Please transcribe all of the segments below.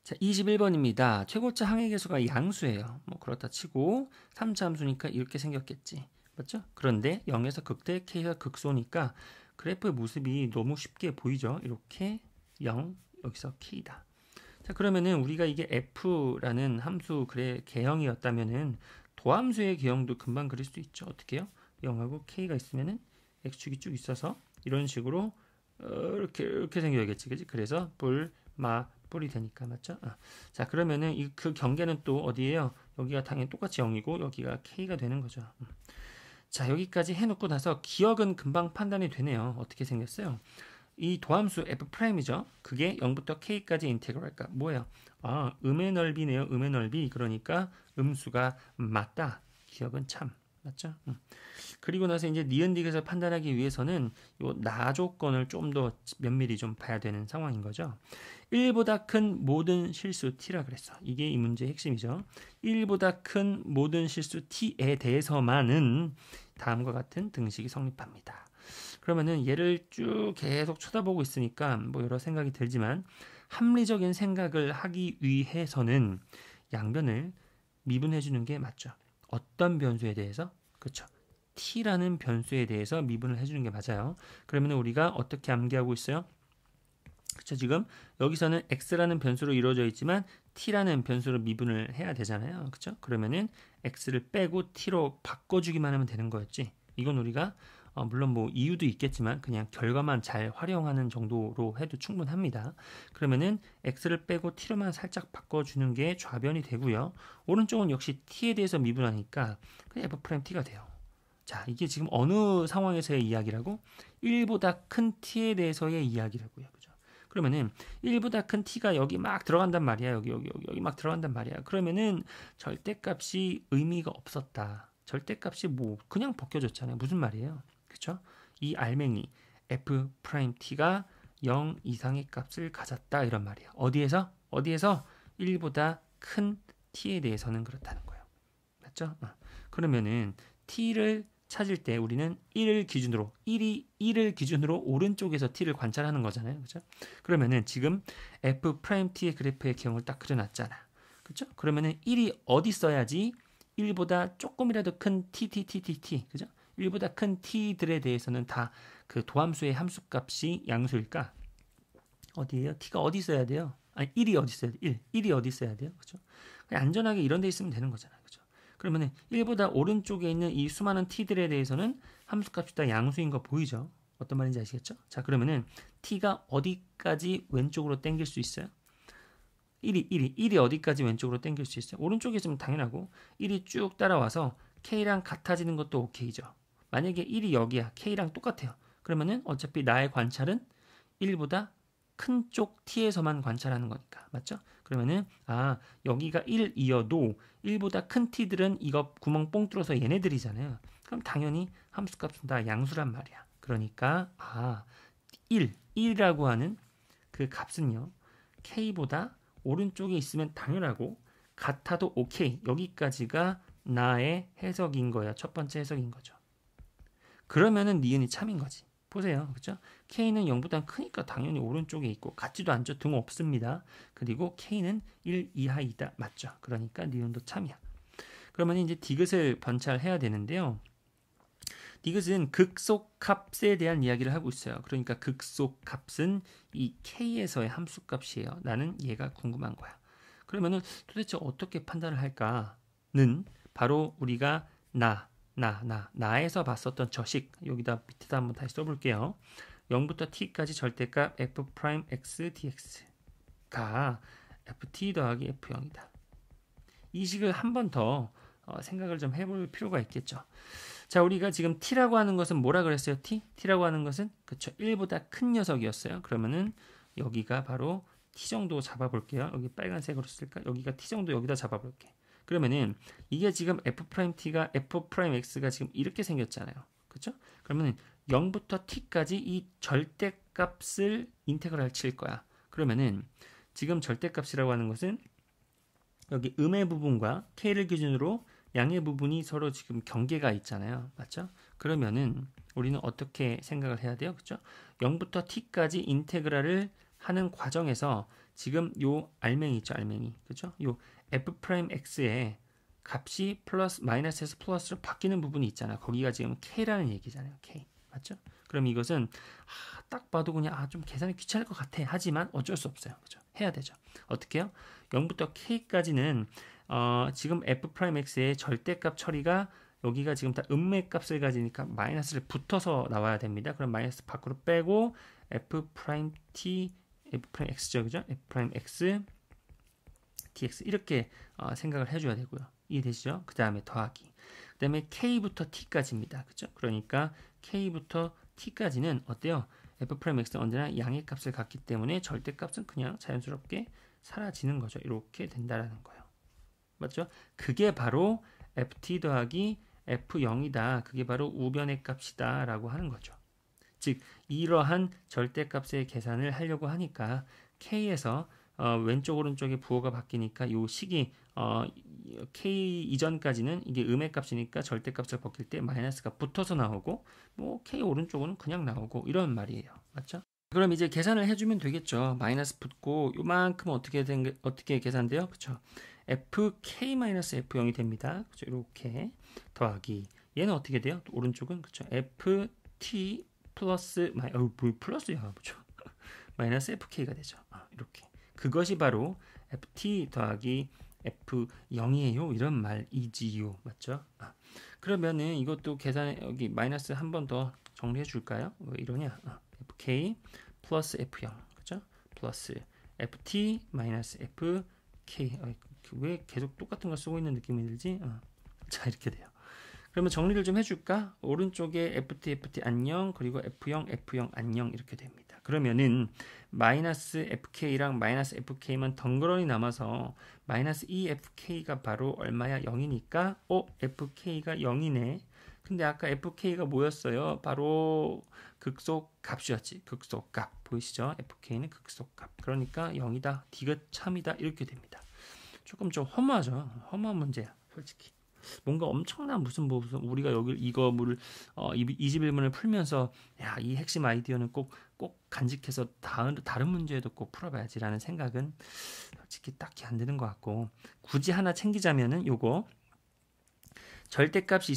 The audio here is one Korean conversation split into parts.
자, 21번입니다. 최고차 항해계수가 양수예요. 뭐 그렇다 치고 3차 함수니까 이렇게 생겼겠지. 맞죠? 그런데 0에서 극대, K가 극소니까 그래프의 모습이 너무 쉽게 보이죠? 이렇게 0, 여기서 K다. 자, 그러면은 우리가 이게 F라는 함수 개형이었다면은 도함수의 개형도 금방 그릴 수 있죠. 어떻게 해요? 0하고 K가 있으면은 X축이 쭉 있어서 이런 식으로 이렇게 생겨야겠지. 그지? 그래서 뿔이 되니까 맞죠? 자, 그러면은 그 경계는 또 어디예요? 여기가 당연히 똑같이 0이고 여기가 K가 되는 거죠. 자, 여기까지 해놓고 나서 기억은 금방 판단이 되네요. 어떻게 생겼어요? 이 도함수 F'이죠. 그게 0부터 K까지 인테그랄까? 뭐예요? 음의 넓이네요. 음의 넓이. 그러니까 음수가 맞다. 기억은 참. 맞죠? 그리고 나서 이제 니은딕에서 판단하기 위해서는 요 나 조건을 좀 더 면밀히 좀 봐야 되는 상황인 거죠. 1보다 큰 모든 실수 t라 그랬어. 이게 이 문제의 핵심이죠. 1보다 큰 모든 실수 t에 대해서만은 다음과 같은 등식이 성립합니다. 그러면은 얘를 쭉 계속 쳐다보고 있으니까 뭐 여러 생각이 들지만 합리적인 생각을 하기 위해서는 양변을 미분해 주는 게 맞죠. 어떤 변수에 대해서? 그렇죠. t라는 변수에 대해서 미분을 해주는 게 맞아요. 그러면 우리가 어떻게 암기하고 있어요? 그렇죠. 지금 여기서는 x라는 변수로 이루어져 있지만 t라는 변수로 미분을 해야 되잖아요. 그렇죠? 그러면은 x를 빼고 t로 바꿔주기만 하면 되는 거였지. 이건 우리가 물론 뭐 이유도 있겠지만 그냥 결과만 잘 활용하는 정도로 해도 충분합니다. 그러면은 x를 빼고 t로만 살짝 바꿔주는 게 좌변이 되고요. 오른쪽은 역시 t에 대해서 미분하니까 그냥 f't가 돼요. 자, 이게 지금 어느 상황에서의 이야기라고? 1보다 큰 t에 대해서의 이야기라고요. 그죠? 그러면은 1보다 큰 t가 여기 막 들어간단 말이야. 여기 막 들어간단 말이야. 그러면은 절대값이 의미가 없었다. 절대값이 뭐 그냥 벗겨졌잖아요. 무슨 말이에요? 그렇죠? 이 알맹이 f't가 0 이상의 값을 가졌다 이런 말이야. 어디에서? 1보다 큰 t에 대해서는 그렇다는 거예요. 맞죠? 그러면은 t를 찾을 때 우리는 1을 기준으로 오른쪽에서 t를 관찰하는 거잖아요. 그죠? 그러면은 지금 f't의 그래프의 기형을 딱 그려놨잖아. 그죠? 그러면은 1이 어디 써야지 1보다 조금이라도 큰 t. 그죠? 1보다 큰 t들에 대해서는 다 그 도함수의 함수값이 양수일까? 어디에요? t가 어디 써야 돼요? 아니 1이 어디 써야 돼? 1이 어디 써야 돼요? 그죠? 그냥 안전하게 이런 데 있으면 되는 거잖아요. 그죠? 그러면은 1보다 오른쪽에 있는 이 수많은 t들에 대해서는 함수값이 다 양수인 거 보이죠? 어떤 말인지 아시겠죠? 자, 그러면은 t가 어디까지 왼쪽으로 당길 수 있어요? 1이 어디까지 왼쪽으로 당길 수 있어요? 오른쪽에 있으면 당연하고 1이 쭉 따라와서 k랑 같아지는 것도 오케이죠. 만약에 1이 여기야. k랑 똑같아요. 그러면은 어차피 나의 관찰은 1보다 큰 쪽 t에서만 관찰하는 거니까. 맞죠? 그러면은 여기가 1이어도 1보다 큰 t들은 이거 구멍 뽕 뚫어서 얘네들이잖아요. 그럼 당연히 함수값은 다 양수란 말이야. 그러니까 1이라고 하는 그 값은요. k보다 오른쪽에 있으면 당연하고 같아도 오케이. 여기까지가 나의 해석인 거야. 첫 번째 해석인 거죠. 그러면은 니은이 참인 거지. 보세요. 그죠? K는 0보다 크니까 당연히 오른쪽에 있고 같지도 않죠. 등 없습니다. 그리고 K는 1 이하이다. 맞죠? 그러니까 니은도 참이야. 그러면 이제 디귿을 관찰해야 되는데요. 디귿은 극속값에 대한 이야기를 하고 있어요. 그러니까 극속값은 이 K에서의 함수값이에요. 나는 얘가 궁금한 거야. 그러면은 도대체 어떻게 판단을 할까는 바로 우리가 나에서 봤었던 저식 여기다 밑에다 한번 다시 써볼게요. 0부터 t까지 절대값 f'x dx가 ft 더하기 f0이다. 이 식을 한 번 더 생각을 좀 해볼 필요가 있겠죠. 자, 우리가 지금 t라고 하는 것은 뭐라 그랬어요? t라고 하는 것은 그쵸 1보다 큰 녀석이었어요. 그러면은 여기가 바로 t 정도 잡아볼게요. 여기 빨간색으로 쓸까? 여기가 t 정도 여기다 잡아볼게. 그러면은 이게 지금 f't가 f'x가 지금 이렇게 생겼잖아요. 그렇죠? 그러면은 0부터 t까지 이 절대값을 인테그랄 칠 거야. 그러면은 지금 절대값이라고 하는 것은 여기 음의 부분과 k를 기준으로 양의 부분이 서로 지금 경계가 있잖아요. 맞죠? 그러면은 우리는 어떻게 생각을 해야 돼요? 그렇죠? 0부터 t까지 인테그랄을 하는 과정에서 지금 요 알맹이 있죠, 알맹이. 그죠? 요 f'x의 값이 플러스 마이너스에서 플러스로 바뀌는 부분이 있잖아. 거기가 지금 k라는 얘기잖아요. k. 맞죠? 그럼 이것은 딱 봐도 그냥 좀 계산이 귀찮을 것 같아. 하지만 어쩔 수 없어요. 그죠? 해야 되죠. 어떻게 해요? 0부터 k까지는 지금 f'x의 절대값 처리가 여기가 지금 다 음매값을 가지니까 마이너스를 붙어서 나와야 됩니다. 그럼 마이너스 밖으로 빼고 f't f'x죠, 그죠? f'x dx 이렇게 생각을 해줘야 되고요. 이해되시죠? 그 다음에 더하기. 그 다음에 k부터 t까지입니다. 그죠? 그러니까 k부터 t까지는 어때요? f'x는 언제나 양의 값을 갖기 때문에 절대값은 그냥 자연스럽게 사라지는 거죠. 이렇게 된다라는 거예요. 맞죠? 그게 바로 ft 더하기 f0이다. 그게 바로 우변의 값이다 라고 하는 거죠. 즉 이러한 절대값의 계산을 하려고 하니까 k에서 왼쪽 오른쪽에 부호가 바뀌니까 이 식이 k 이전까지는 이게 음의 값이니까 절대값을 벗길 때 마이너스가 붙어서 나오고 뭐 k 오른쪽은 그냥 나오고 이런 말이에요. 맞죠? 그럼 이제 계산을 해주면 되겠죠. 마이너스 붙고 요만큼 어떻게 계산돼요? 그쵸? fk-f0이 됩니다. 그쵸? 이렇게 더하기 얘는 어떻게 돼요? 오른쪽은 그쵸? ft 플러스 뭐 플러스야 그죠? 마이너스 fk가 되죠. 이렇게 그것이 바로 ft 더하기 f0이에요. 이런 말이지요. 맞죠? 그러면은 이것도 계산에 여기 마이너스 한 번 더 정리해 줄까요? 왜 이러냐? fk 플러스 f0 그죠? 플러스 ft 마이너스 fk 왜 계속 똑같은 걸 쓰고 있는 느낌이 들지? 자 이렇게 돼요. 그러면 정리를 좀 해줄까? 오른쪽에 ft 안녕 그리고 f0 안녕 이렇게 됩니다. 그러면은 마이너스 fk랑 마이너스 fk만 덩그러니 남아서 마이너스 2fk가 바로 얼마야? 0이니까 fk가 0이네. 근데 아까 fk가 뭐였어요? 바로 극소값이었지. 극소값 보이시죠? fk는 극소값. 그러니까 0이다. 디귿참이다. 이렇게 됩니다. 조금 좀 허무하죠. 허무한 문제야. 솔직히. 뭔가 엄청난 무슨 우리가 여기 이거 21문을 풀면서 이 핵심 아이디어는 꼭 간직해서 다른 문제에도 꼭 풀어봐야지라는 생각은 솔직히 딱히 안 드는 것 같고 굳이 하나 챙기자면은 요거 절대값이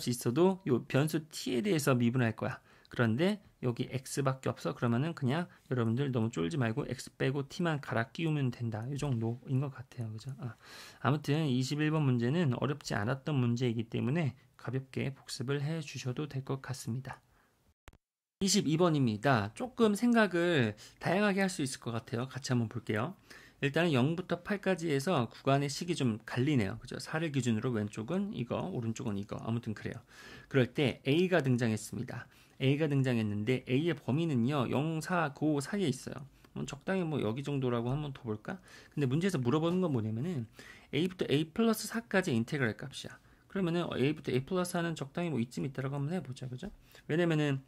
있어도 요 변수 t에 대해서 미분할 거야. 그런데 여기 x밖에 없어. 그러면은 그냥 여러분들 너무 쫄지 말고 x 빼고 t만 갈아 끼우면 된다. 이 정도인 것 같아요. 그죠? 아무튼 21번 문제는 어렵지 않았던 문제이기 때문에 가볍게 복습을 해 주셔도 될 것 같습니다. 22번입니다. 조금 생각을 다양하게 할 수 있을 것 같아요. 같이 한번 볼게요. 일단은 0부터 8까지 해서 구간의 식이 좀 갈리네요. 그죠? 4를 기준으로 왼쪽은 이거, 오른쪽은 이거. 아무튼 그래요. 그럴 때 A가 등장했습니다. A가 등장했는데 A의 범위는요. 0, 4, 9 사이에 있어요. 적당히 뭐 여기 정도라고 한번 더 볼까? 근데 문제에서 물어보는 건 뭐냐면은 A부터 A 플러스 4까지 인테그랄 값이야. 그러면은 A부터 A 플러스 4는 적당히 뭐 이쯤 있다라고 한번 해보자. 그죠? 왜냐면은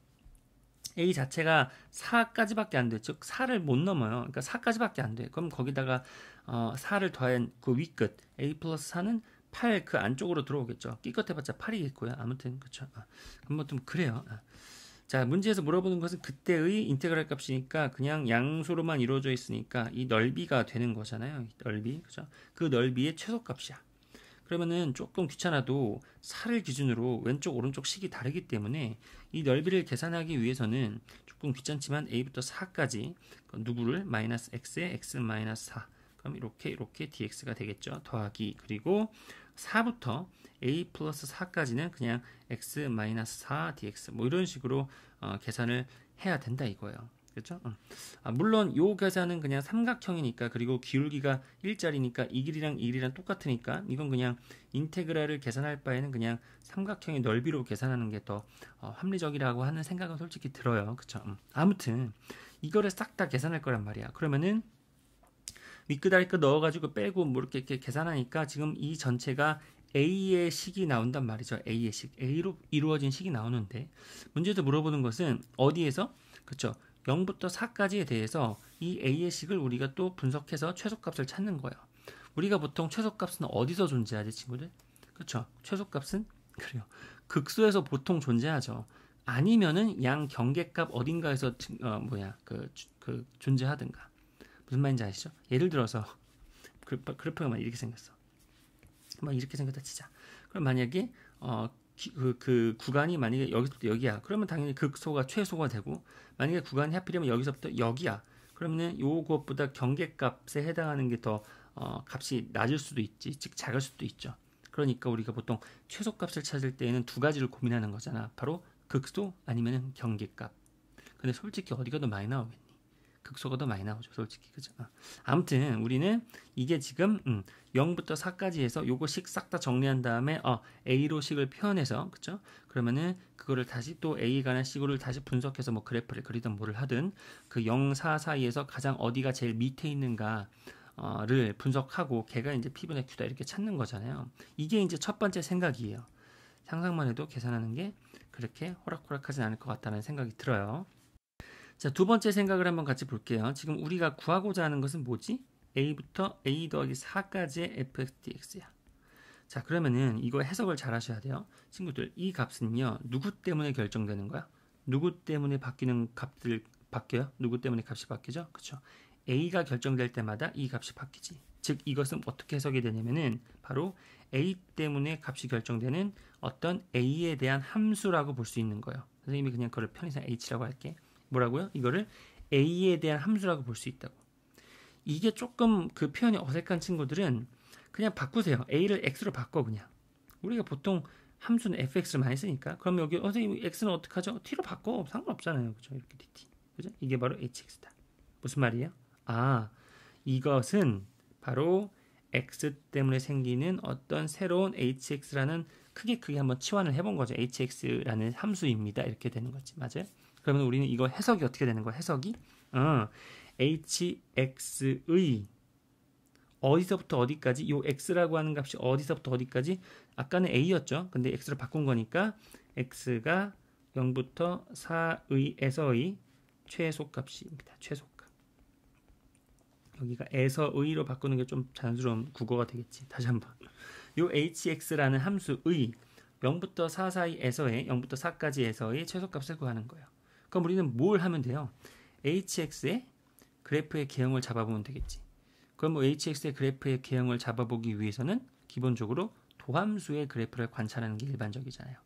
A 자체가 4까지밖에 안 돼. 즉 4를 못 넘어요. 그러니까 4까지밖에 안 돼. 그럼 거기다가 4를 더한 그 위끝 A 플러스 4는 8 그 안쪽으로 들어오겠죠. 끼껏 해봤자 8이겠고요. 아무튼 그쵸. 그럼 좀 그래요. 자 문제에서 물어보는 것은 그때의 인테그랄 값이니까 그냥 양수로만 이루어져 있으니까 이 넓이가 되는 거잖아요. 이 넓이 그죠? 그 넓이의 최소값이야. 그러면은 조금 귀찮아도 4를 기준으로 왼쪽 오른쪽 식이 다르기 때문에 이 넓이를 계산하기 위해서는 조금 귀찮지만 a부터 4까지 누구를 마이너스 x에 x 마이너스 4 그럼 이렇게 dx가 되겠죠. 더하기 그리고 4부터 a 플러스 4까지는 그냥 x 마이너스 4 dx 뭐 이런 식으로 계산을 해야 된다 이거예요. 그렇죠? 물론 요 계산은 그냥 삼각형이니까 그리고 기울기가 일자리니까 이 길이랑 이 길이랑 똑같으니까 이건 그냥 인테그랄을 계산할 바에는 그냥 삼각형의 넓이로 계산하는 게 더 합리적이라고 하는 생각은 솔직히 들어요. 그렇죠? 아무튼 이거를 싹 다 계산할 거란 말이야. 그러면은 윗끝 아랫끝 넣어가지고 빼고 뭐 이렇게 계산하니까 지금 이 전체가 A의 식이 나온단 말이죠. A의 식. A로 이루어진 식이 나오는데 문제에서 물어보는 것은 어디에서? 그렇죠. 0부터 4까지에 대해서 이 A의 식을 우리가 또 분석해서 최소값을 찾는 거예요. 우리가 보통 최소값은 어디서 존재하지 친구들? 그렇죠. 최소값은 그래요. 극소에서 보통 존재하죠. 아니면은 양 경계값 어딘가에서 존재하든가. 무슨 말인지 아시죠? 예를 들어서 그래프가 막 이렇게 생겼어. 막 이렇게 생겼다 치자. 그럼 만약에 그 구간이 만약에 여기서부터 여기야. 그러면 당연히 극소가 최소가 되고, 만약에 구간이 하필이면 여기서부터 여기야. 그러면은 요것보다 경계값에 해당하는 게 더 값이 낮을 수도 있지, 즉 작을 수도 있죠. 그러니까 우리가 보통 최소값을 찾을 때에는 두 가지를 고민하는 거잖아. 바로 극소 아니면은 경계값. 근데 솔직히 어디가 더 많이 나오겠니? 극소가 더 많이 나오죠, 솔직히. 그죠? 아무튼 우리는 이게 지금 0부터 4까지 해서 요거식 싹 다 정리한 다음에 A로 식을 표현해서, 그죠? 그러면은 그거를 다시 또 A에 관한 식으로 다시 분석해서 뭐 그래프를 그리든 뭐를 하든 그 0, 4 사이에서 가장 어디가 제일 밑에 있는가를 분석하고 걔가 이제 P분의 Q다 이렇게 찾는 거잖아요. 이게 이제 첫 번째 생각이에요. 상상만 해도 계산하는 게 그렇게 호락호락하진 않을 것 같다는 생각이 들어요. 자, 두 번째 생각을 한번 같이 볼게요. 지금 우리가 구하고자 하는 것은 뭐지? A부터 A 더하기 4까지의 fx dx야. 자, 그러면은 이거 해석을 잘 하셔야 돼요. 친구들, 이 값은요, 누구 때문에 결정되는 거야? 누구 때문에 바뀌는 값들 바뀌어요? 누구 때문에 값이 바뀌죠? 그쵸? A가 결정될 때마다 이 값이 바뀌지. 즉, 이것은 어떻게 해석이 되냐면은 바로 A 때문에 값이 결정되는 어떤 A에 대한 함수라고 볼 수 있는 거예요. 선생님이 그냥 그걸 편의상 H라고 할게. 뭐라고요? 이거를 A에 대한 함수라고 볼 수 있다고. 이게 조금 그 표현이 어색한 친구들은 그냥 바꾸세요. A를 X로 바꿔 그냥. 우리가 보통 함수는 fx를 많이 쓰니까. 그럼 여기 선생님 X는 어떡하죠? T로 바꿔. 상관없잖아요. 그죠? 이렇게 dt. 그죠? 이게 바로 hx다. 무슨 말이에요? 이것은 바로 x 때문에 생기는 어떤 새로운 hx라는 크게 한번 치환을 해본 거죠. hx라는 함수입니다. 이렇게 되는 거지. 맞아요? 그러면 우리는 이거 해석이 어떻게 되는 거야? 해석이 hx의 어디서부터 어디까지, 요 x라고 하는 값이 어디서부터 어디까지, 아까는 a였죠. 근데 x로 바꾼 거니까 x가 0부터 4의에서의 최소값입니다. 최소값. 여기가 에서의로 바꾸는 게 좀 자연스러운 국어가 되겠지. 다시 한번. 요 hx라는 함수의 0부터 4 사이에서의 0부터 4까지에서의 최소값을 구하는 거예요. 그럼 우리는 뭘 하면 돼요? hx의 그래프의 개형을 잡아보면 되겠지. 그럼 뭐 hx의 그래프의 개형을 잡아보기 위해서는 기본적으로 도함수의 그래프를 관찰하는 게 일반적이잖아요.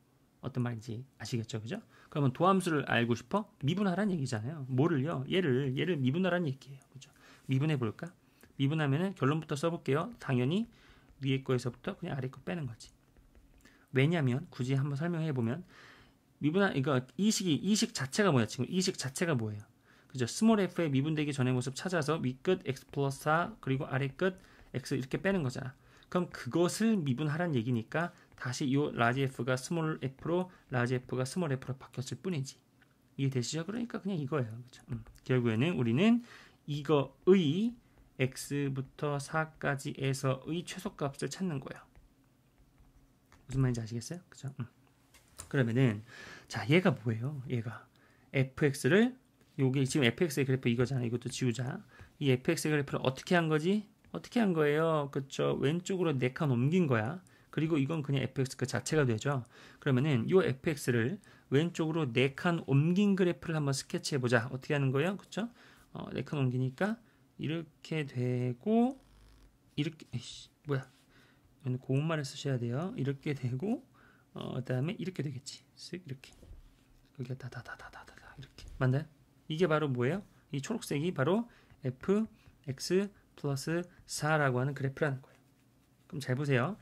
어떤 말인지 아시겠죠? 그죠? 그러면 도함수를 알고 싶어? 미분하라는 얘기잖아요. 뭐를요? 얘를 미분하라는 얘기예요. 그죠? 미분해 볼까? 미분하면은 결론부터 써볼게요. 당연히 위에 거에서부터 그냥 아래 거 빼는 거지. 왜냐면 굳이 한번 설명해 보면 이 식 자체가 뭐야? 지금 이 식 자체가 뭐예요? 그죠? 스몰 f의 미분되기 전의 모습 찾아서 윗끝 x 플러스 4 그리고 아래끝 x 이렇게 빼는 거잖아. 그럼 그것을 미분하란 얘기니까 다시 이 라지 f가 스몰 f로 라지 f가 스몰 f로 바뀌었을 뿐이지. 이해되시죠? 그러니까 그냥 이거예요. 그죠? 결국에는 우리는 이거의 x부터 4까지에서의 최소값을 찾는 거예요. 무슨 말인지 아시겠어요? 그죠? 그러면은 자, 얘가 뭐예요? 얘가 fx를 요게 지금 fx의 그래프 이거잖아. 이것도 지우자. 이 fx의 그래프를 어떻게 한 거지? 어떻게 한 거예요? 그쵸? 왼쪽으로 4칸 옮긴 거야. 그리고 이건 그냥 fx 그 자체가 되죠. 그러면은 요 fx를 왼쪽으로 4칸 옮긴 그래프를 한번 스케치해 보자. 어떻게 하는 거예요? 그쵸? 4칸 옮기니까 이렇게 되고 이렇게 뭐야? 이건 고운말을 쓰셔야 돼요. 이렇게 되고 그다음에 이렇게 되겠지. 쓱 이렇게. 여기가 다다다다다다 이렇게. 맞나요? 이게 바로 뭐예요? 이 초록색이 바로 fx 플러스 4라고 하는 그래프라는 거예요. 그럼 잘 보세요.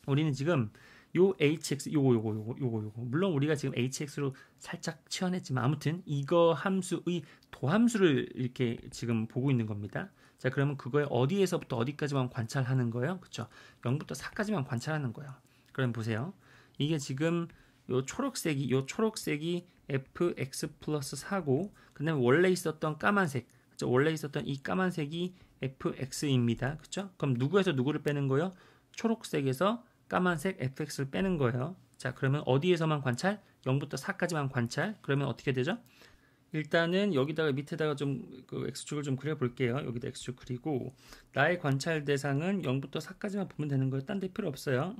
우리는 지금 요 hx 요거 물론 우리가 지금 hx로 살짝 치환했지만 아무튼 이거 함수의 도함수를 이렇게 지금 보고 있는 겁니다. 자, 그러면 그거에 어디에서부터 어디까지만 관찰하는 거예요? 그렇죠? 0부터 4까지만 관찰하는 거예요. 그럼 보세요. 이게 지금 요 초록색이 fx 플러스 4고 그다음에 원래 있었던 까만색, 그쵸? 원래 있었던 이 까만색이 fx입니다. 그렇죠? 그럼 누구에서 누구를 빼는 거예요? 초록색에서 까만색 fx를 빼는 거예요. 자, 그러면 어디에서만 관찰? 0부터 4까지만 관찰. 그러면 어떻게 되죠? 일단은 여기다가 밑에다가 좀 그 x축을 좀 그려볼게요. 여기다 x축 그리고 나의 관찰 대상은 0부터 4까지만 보면 되는 거예요. 딴 데 필요 없어요.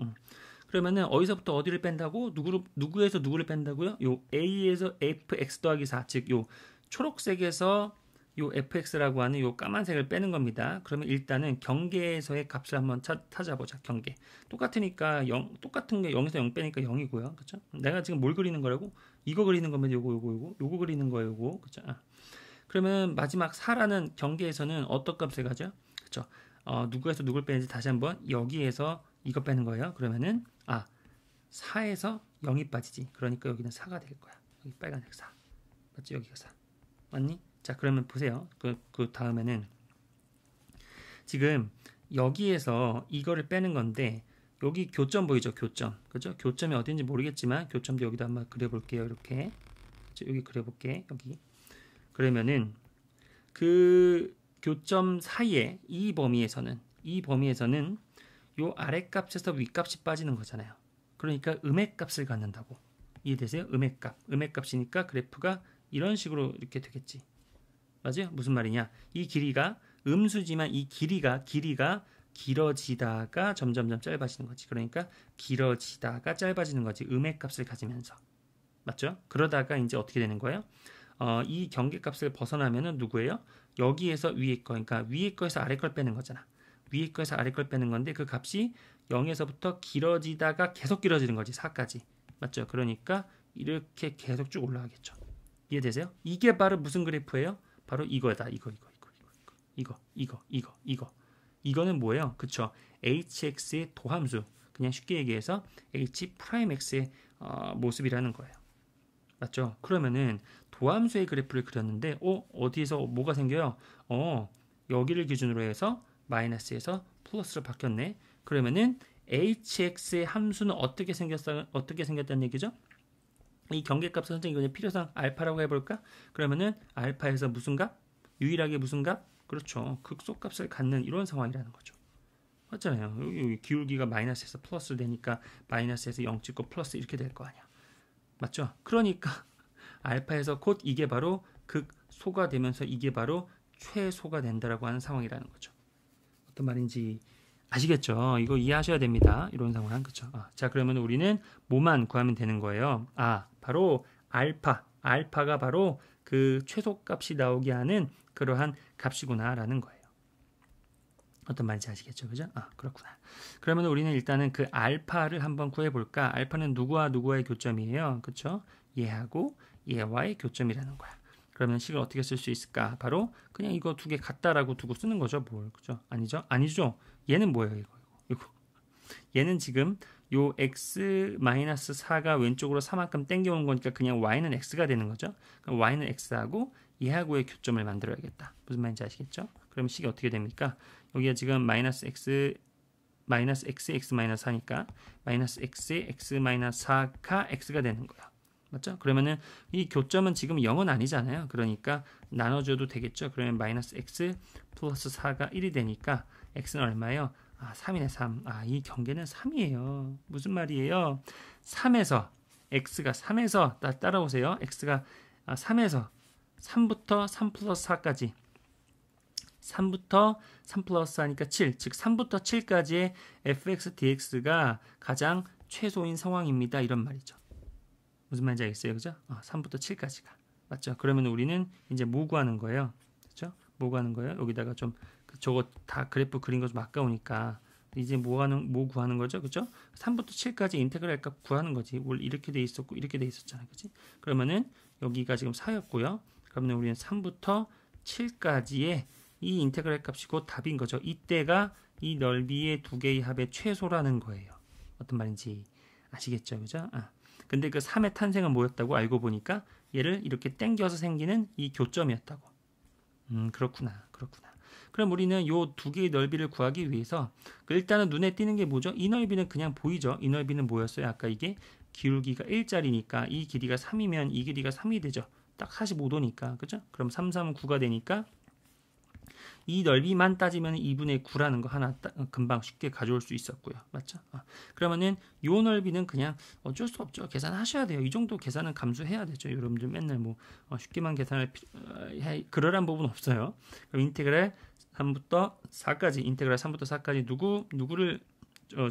그러면은 어디서부터 어디를 뺀다고? 누구에서 누구를 뺀다고요? 요 a에서 fx 더하기 4, 즉 요 초록색에서 요 fx라고 하는 요 까만색을 빼는 겁니다. 그러면 일단은 경계에서의 값을 한번 찾아보자. 경계. 똑같으니까 똑같은 게 0에서 0 빼니까 0이고요. 그렇죠? 내가 지금 뭘 그리는 거라고? 이거 그리는 거면 요거 그리는 거예요. 요거. 그렇죠? 그러면 마지막 4라는 경계에서는 어떤 값을 가져? 그렇죠? 누구에서 누굴 빼는지 다시 한번 여기에서 이거 빼는 거예요. 그러면은 4에서 0이 빠지지. 그러니까 여기는 4가 될 거야. 여기 빨간색 4. 맞지? 여기가 4. 맞니? 자, 그러면 보세요. 그 다음에는 지금 여기에서 이거를 빼는 건데 여기 교점 보이죠? 교점. 그죠? 교점이 어딘지 모르겠지만 교점도 여기다 한번 그려볼게요. 이렇게. 그쵸? 여기 그려볼게. 여기. 그러면은 그 교점 사이에 이 범위에서는 요 아랫값에서 윗값이 빠지는 거잖아요. 그러니까 음액값을 갖는다고. 이해되세요? 음액값. 음액값이니까 그래프가 이런 식으로 이렇게 되겠지. 맞아요? 무슨 말이냐? 이 길이가 음수지만 이 길이가 길어지다가 점점점 짧아지는 거지. 그러니까 길어지다가 짧아지는 거지. 음액값을 가지면서. 맞죠? 그러다가 이제 어떻게 되는 거예요? 이 경계값을 벗어나면은 누구예요? 여기에서 위에 거, 그러니까 위에 거에서 아래 걸 빼는 거잖아. 위에 거에서 아래 걸 빼는 건데 그 값이 0에서부터 길어지다가 계속 길어지는 거지. 4까지. 맞죠? 그러니까 이렇게 계속 쭉 올라가겠죠. 이해되세요? 이게 바로 무슨 그래프예요? 바로 이거다. 이거. 이거는 뭐예요? 그쵸? hx의 도함수. 그냥 쉽게 얘기해서 h'x의 모습이라는 거예요. 맞죠? 그러면은 도함수의 그래프를 그렸는데 어디에서 뭐가 생겨요? 여기를 기준으로 해서 마이너스에서 플러스로 바뀌었네. 그러면은 hx의 함수는 어떻게 생겼다는 얘기죠? 이 경계값 선생님 이거 필요상 알파라고 해볼까? 그러면은 알파에서 무슨 값? 유일하게 무슨 값? 그렇죠. 극소값을 갖는 이런 상황이라는 거죠. 맞잖아요. 여기 기울기가 마이너스에서 플러스 되니까 마이너스에서 0 찍고 플러스 이렇게 될 거 아니야. 맞죠? 그러니까 알파에서 곧 이게 바로 극소가 되면서 이게 바로 최소가 된다라고 하는 상황이라는 거죠. 어떤 말인지 아시겠죠? 이거 이해하셔야 됩니다. 이런 상황. 그렇죠? 자, 그러면 우리는 뭐만 구하면 되는 거예요? 바로 알파가 바로 그 최소값이 나오게 하는 그러한 값이구나라는 거예요. 어떤 말인지 아시겠죠? 그죠? 그렇구나. 그러면 우리는 일단은 그 알파를 한번 구해볼까? 알파는 누구와 누구와의 교점이에요? 그쵸? 얘하고 얘와의 교점이라는 거야. 그러면 식을 어떻게 쓸 수 있을까? 바로 그냥 이거 두 개 같다라고 두고 쓰는 거죠. 뭘? 그죠? 아니죠? 얘는 뭐예요? 이거. 얘는 지금 요 x-4가 왼쪽으로 4만큼 땡겨온 거니까 그냥 y는 x가 되는 거죠. 그럼 y는 x하고 얘하고의 교점을 만들어야겠다. 무슨 말인지 아시겠죠? 그럼 식이 어떻게 됩니까? 여기가 지금 마이너스 x x-4니까 마이너스 x의 x-4가 x가 되는 거야. 맞죠? 그러면은 이 교점은 지금 0은 아니잖아요. 그러니까 나눠줘도 되겠죠. 그러면 마이너스 x 플러스 4가 1이 되니까 x는 얼마예요? 3이네 3. 이 경계는 3이에요. 무슨 말이에요? 3에서 x가 3에서 따라오세요. x가 3에서 3부터 3 플러스 4까지 3부터 3 플러스 4니까 7, 즉 3부터 7까지의 fx dx가 가장 최소인 상황입니다. 이런 말이죠. 무슨 말인지 알겠어요? 그죠? 3부터 7까지가. 맞죠? 그러면 우리는 이제 뭐 구하는 거예요? 그죠? 뭐 구하는 거예요? 여기다가 좀 저거 다 그래프 그린 거 좀 아까우니까 이제 뭐 구하는 거죠? 그죠? 3부터 7까지 인테그랄 값 구하는 거지. 원래 이렇게 돼 있었고 이렇게 돼 있었잖아요. 그지? 그러면은 여기가 지금 4였고요. 그러면 우리는 3부터 7까지의 이 인테그랄 값이 곧 답인 거죠. 이때가 이 넓이의 두 개의 합의 최소라는 거예요. 어떤 말인지 아시겠죠? 그죠? 근데 그 3의 탄생은 뭐였다고 알고 보니까 얘를 이렇게 당겨서 생기는 이 교점이었다고. 그렇구나. 그럼 우리는 요 두 개의 넓이를 구하기 위해서 일단은 눈에 띄는 게 뭐죠? 이 넓이는 그냥 보이죠? 이 넓이는 뭐였어요? 아까 이게 기울기가 1짜리니까 이 길이가 3이면 이 길이가 3이 되죠. 딱 45도니까. 그죠? 그럼 3, 3은 9가 되니까 이 넓이만 따지면 2분의 9라는 거 하나 금방 쉽게 가져올 수 있었고요. 맞죠? 그러면은 요 넓이는 그냥 어쩔 수 없죠. 계산하셔야 돼요. 이 정도 계산은 감수해야 되죠. 여러분들 맨날 뭐 쉽게만 계산을 그러란 부분 없어요. 그럼 인테그랄 3부터 4까지 인테그랄 3부터 4까지 누구를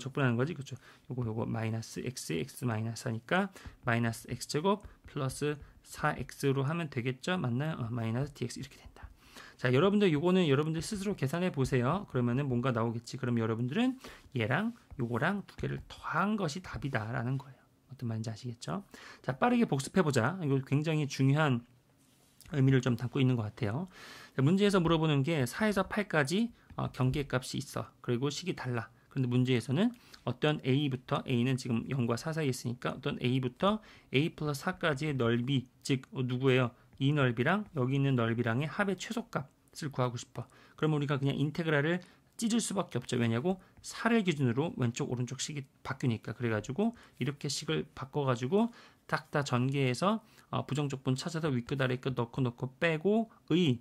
적분하는 거지? 그렇죠? 요거 마이너스 x 마이너스 하니까 마이너스 x제곱 플러스 4x로 하면 되겠죠? 맞나요? 마이너스 dx 이렇게 된다. 자, 여러분들 요거는 여러분들 스스로 계산해 보세요. 그러면은 뭔가 나오겠지. 그럼 여러분들은 얘랑 요거랑 두 개를 더한 것이 답이다라는 거예요. 어떤 말인지 아시겠죠? 자, 빠르게 복습해 보자. 이거 굉장히 중요한 의미를 좀 담고 있는 것 같아요. 자, 문제에서 물어보는 게 4에서 8까지 경계값이 있어. 그리고 식이 달라. 그런데 문제에서는 어떤 A부터 A는 지금 0과 4 사이에 있으니까 어떤 A부터 A 플러스 4까지의 넓이, 즉 누구예요? 이 넓이랑 여기 있는 넓이랑의 합의 최소값을 구하고 싶어. 그럼 우리가 그냥 인테그랄을 찢을 수밖에 없죠. 왜냐고 4를 기준으로 왼쪽 오른쪽 식이 바뀌니까. 그래가지고 이렇게 식을 바꿔가지고 딱 다 전개해서 부정적분 찾아서 윗끝 아래끝 넣고 빼고 의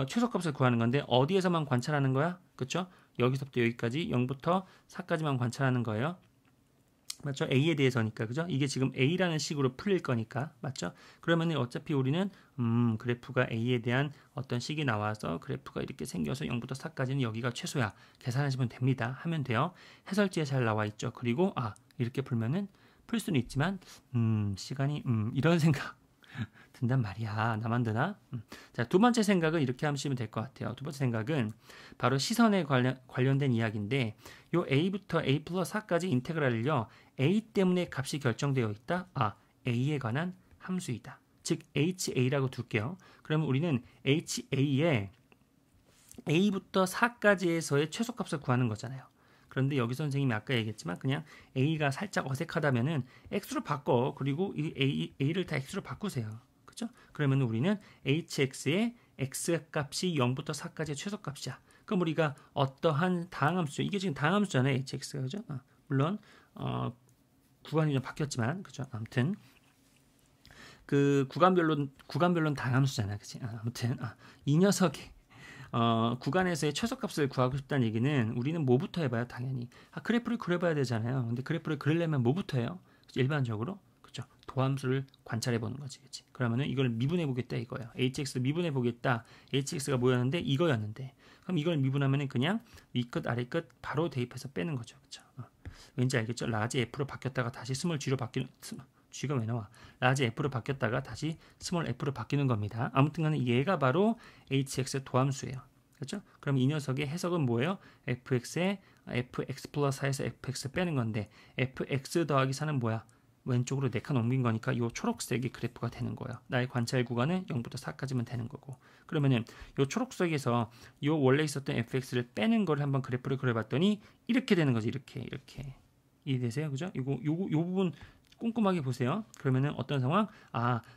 최소값을 구하는 건데 어디에서만 관찰하는 거야? 그쵸? 여기서부터 여기까지 0부터 4까지만 관찰하는 거예요. 맞죠? A에 대해서니까. 그죠? 이게 지금 A라는 식으로 풀릴 거니까. 맞죠? 그러면 어차피 우리는 그래프가 A에 대한 어떤 식이 나와서 그래프가 이렇게 생겨서 0부터 4까지는 여기가 최소야. 계산하시면 됩니다. 하면 돼요. 해설지에 잘 나와 있죠. 그리고 이렇게 풀면은 풀 수는 있지만 시간이 이런 생각 든단 말이야. 나만 드나? 자, 두 번째 생각은 이렇게 하시면 될 것 같아요. 두 번째 생각은 바로 시선에 관련된 이야기인데 요 A부터 A 플러스 4까지 인테그랄을요. A 때문에 값이 결정되어 있다. A에 관한 함수이다. 즉 HA라고 둘게요. 그러면 우리는 HA에 A부터 4까지에서의 최소값을 구하는 거잖아요. 그런데 여기 선생님이 아까 얘기했지만 그냥 A가 살짝 어색하다면은 X로 바꿔. 그리고 이 A를 다 X로 바꾸세요. 그죠? 그러면 우리는 HX의 X값이 0부터 4까지의 최소값이야. 그럼 우리가 어떠한 다항함수죠. 이게 지금 다항함수잖아요. HX가. 그죠? 물론 구간이 좀 바뀌었지만 그죠? 아무튼 그 구간별로는 다항함수잖아. 그치? 아무튼 이 녀석이 구간에서의 최소값을 구하고 싶다는 얘기는 우리는 뭐부터 해봐요? 당연히 그래프를 그려봐야 되잖아요. 근데 그래프를 그리려면 뭐부터 해요? 일반적으로 그죠? 도함수를 관찰해 보는 거지, 그치? 그러면은 이걸 미분해 보겠다 이거예요. hx 미분해 보겠다. hx가 뭐였는데 이거였는데 그럼 이걸 미분하면은 그냥 위끝 아래끝 바로 대입해서 빼는 거죠, 그죠? 왠지 알겠죠? 라지 f로 바뀌었다가 다시 스몰 g로 바뀌는 G가 왜 나와? 라지 F로 바뀌었다가 다시 스몰 F로 바뀌는 겁니다. 아무튼간에 얘가 바로 HX의 도함수예요. 그렇죠? 그럼 이 녀석의 해석은 뭐예요? fx에 fx 플러스 4에서 fx 빼는 건데 fx 더하기 4는 뭐야? 왼쪽으로 4칸 옮긴 거니까 이 초록색이 그래프가 되는 거예요. 나의 관찰 구간은 0부터 4까지만 되는 거고. 그러면은 이 초록색에서 이 원래 있었던 fx를 빼는 걸 한번 그래프를 그려봤더니 이렇게 되는 거지. 이렇게 이해되세요? 그죠? 요 부분 꼼꼼하게 보세요. 그러면은 어떤 상황?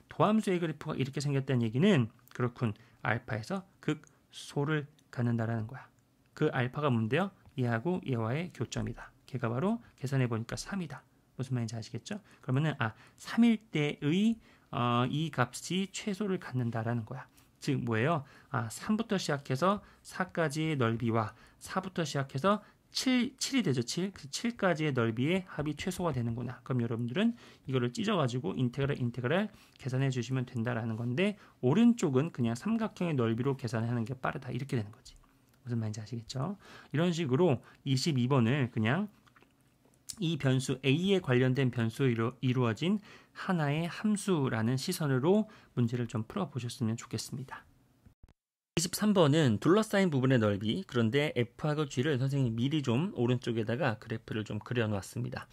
도함수의 그래프가 이렇게 생겼다는 얘기는 그렇군. 알파에서 극소를 갖는다라는 거야. 그 알파가 뭔데요? 얘하고 얘와의 교점이다. 걔가 바로 계산해 보니까 3이다. 무슨 말인지 아시겠죠? 그러면은 3일 때의 이 값이 최소를 갖는다라는 거야. 즉 뭐예요? 3부터 시작해서 4까지의 넓이와 4부터 시작해서 7이 되죠. 7. 그 7까지의 넓이의 합이 최소가 되는구나. 그럼 여러분들은 이거를 찢어가지고 인테그랄 계산해 주시면 된다라는 건데 오른쪽은 그냥 삼각형의 넓이로 계산하는 게 빠르다. 이렇게 되는 거지. 무슨 말인지 아시겠죠? 이런 식으로 22번을 그냥 이 변수 A에 관련된 변수로 이루어진 하나의 함수라는 시선으로 문제를 좀 풀어보셨으면 좋겠습니다. 23번은 둘러싸인 부분의 넓이, 그런데 F하고 G를 선생님이 미리 좀 오른쪽에다가 그래프를 좀 그려놓았습니다.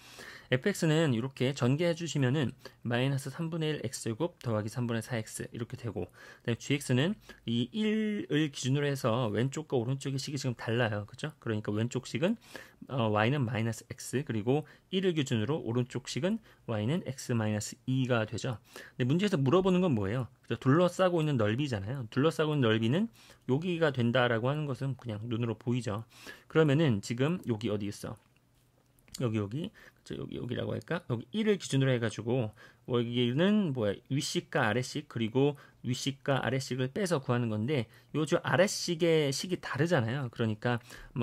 fx는 이렇게 전개해 주시면은 마이너스 3분의 1 x제곱 더하기 3분의 4x 이렇게 되고, 그다음에 gx는 이 1을 기준으로 해서 왼쪽과 오른쪽의 식이 지금 달라요. 그죠? 그러니까 왼쪽 식은 y는 마이너스 x, 그리고 1을 기준으로 오른쪽 식은 y는 x 마이너스 2가 되죠. 근데 문제에서 물어보는 건 뭐예요? 둘러싸고 있는 넓이잖아요. 둘러싸고 있는 넓이는 여기가 된다라고 하는 것은 그냥 눈으로 보이죠. 그러면은 지금 여기 어디 있어? 여기라고 할까? 여기 1을 기준으로 해가지고 여기는 뭐야? 윗식과 아래식, 그리고 윗식과 아래식을 빼서 구하는 건데 요즘 아래식의 식이 다르잖아요. 그러니까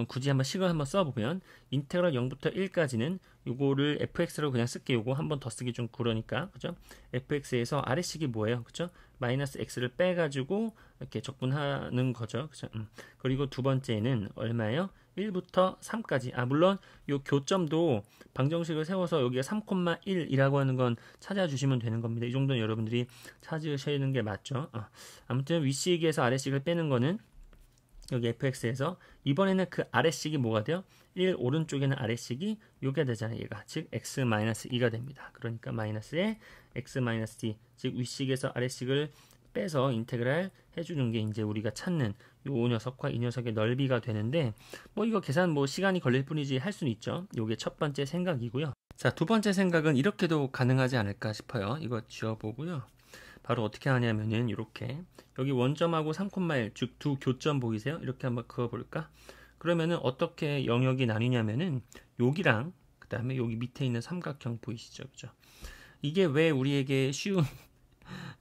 굳이 한번 식을 한번 써보면 인테그랄 0부터 1까지는 요거를 fx로 그냥 쓸게. 요거 한 번 더 쓰기 좀 그러니까, 그죠? fx에서 아래식이 뭐예요? 그죠? 마이너스 x를 빼가지고 이렇게 적분하는 거죠. 그죠? 그리고 두 번째는 얼마예요? 1부터 3까지. 물론 요 교점도 방정식을 세워서 여기가 3,1이라고 하는 건 찾아주시면 되는 겁니다. 이 정도는 여러분들이 찾으시는 게 맞죠. 아무튼 윗식에서 아래식을 빼는 거는 여기 fx에서 이번에는 그 아래식이 뭐가 돼요? 1 오른쪽에는 아래식이 요게 되잖아요. 얘가 즉 x-2가 됩니다. 그러니까 마이너스에 x-d 즉 윗식에서 아래식을 빼서 인테그랄 해주는 게 이제 우리가 찾는 요 녀석과 이 녀석의 넓이가 되는데 뭐 이거 계산 뭐 시간이 걸릴 뿐이지 할 수는 있죠. 요게 첫 번째 생각이고요. 자, 두 번째 생각은 이렇게도 가능하지 않을까 싶어요. 이거 지워보고요. 바로 어떻게 하냐면은 이렇게 여기 원점하고 3,1 즉 두 교점 보이세요? 이렇게 한번 그어볼까? 그러면은 어떻게 영역이 나뉘냐면은 여기랑 그 다음에 여기 밑에 있는 삼각형 보이시죠? 그죠? 이게 왜 우리에게 쉬운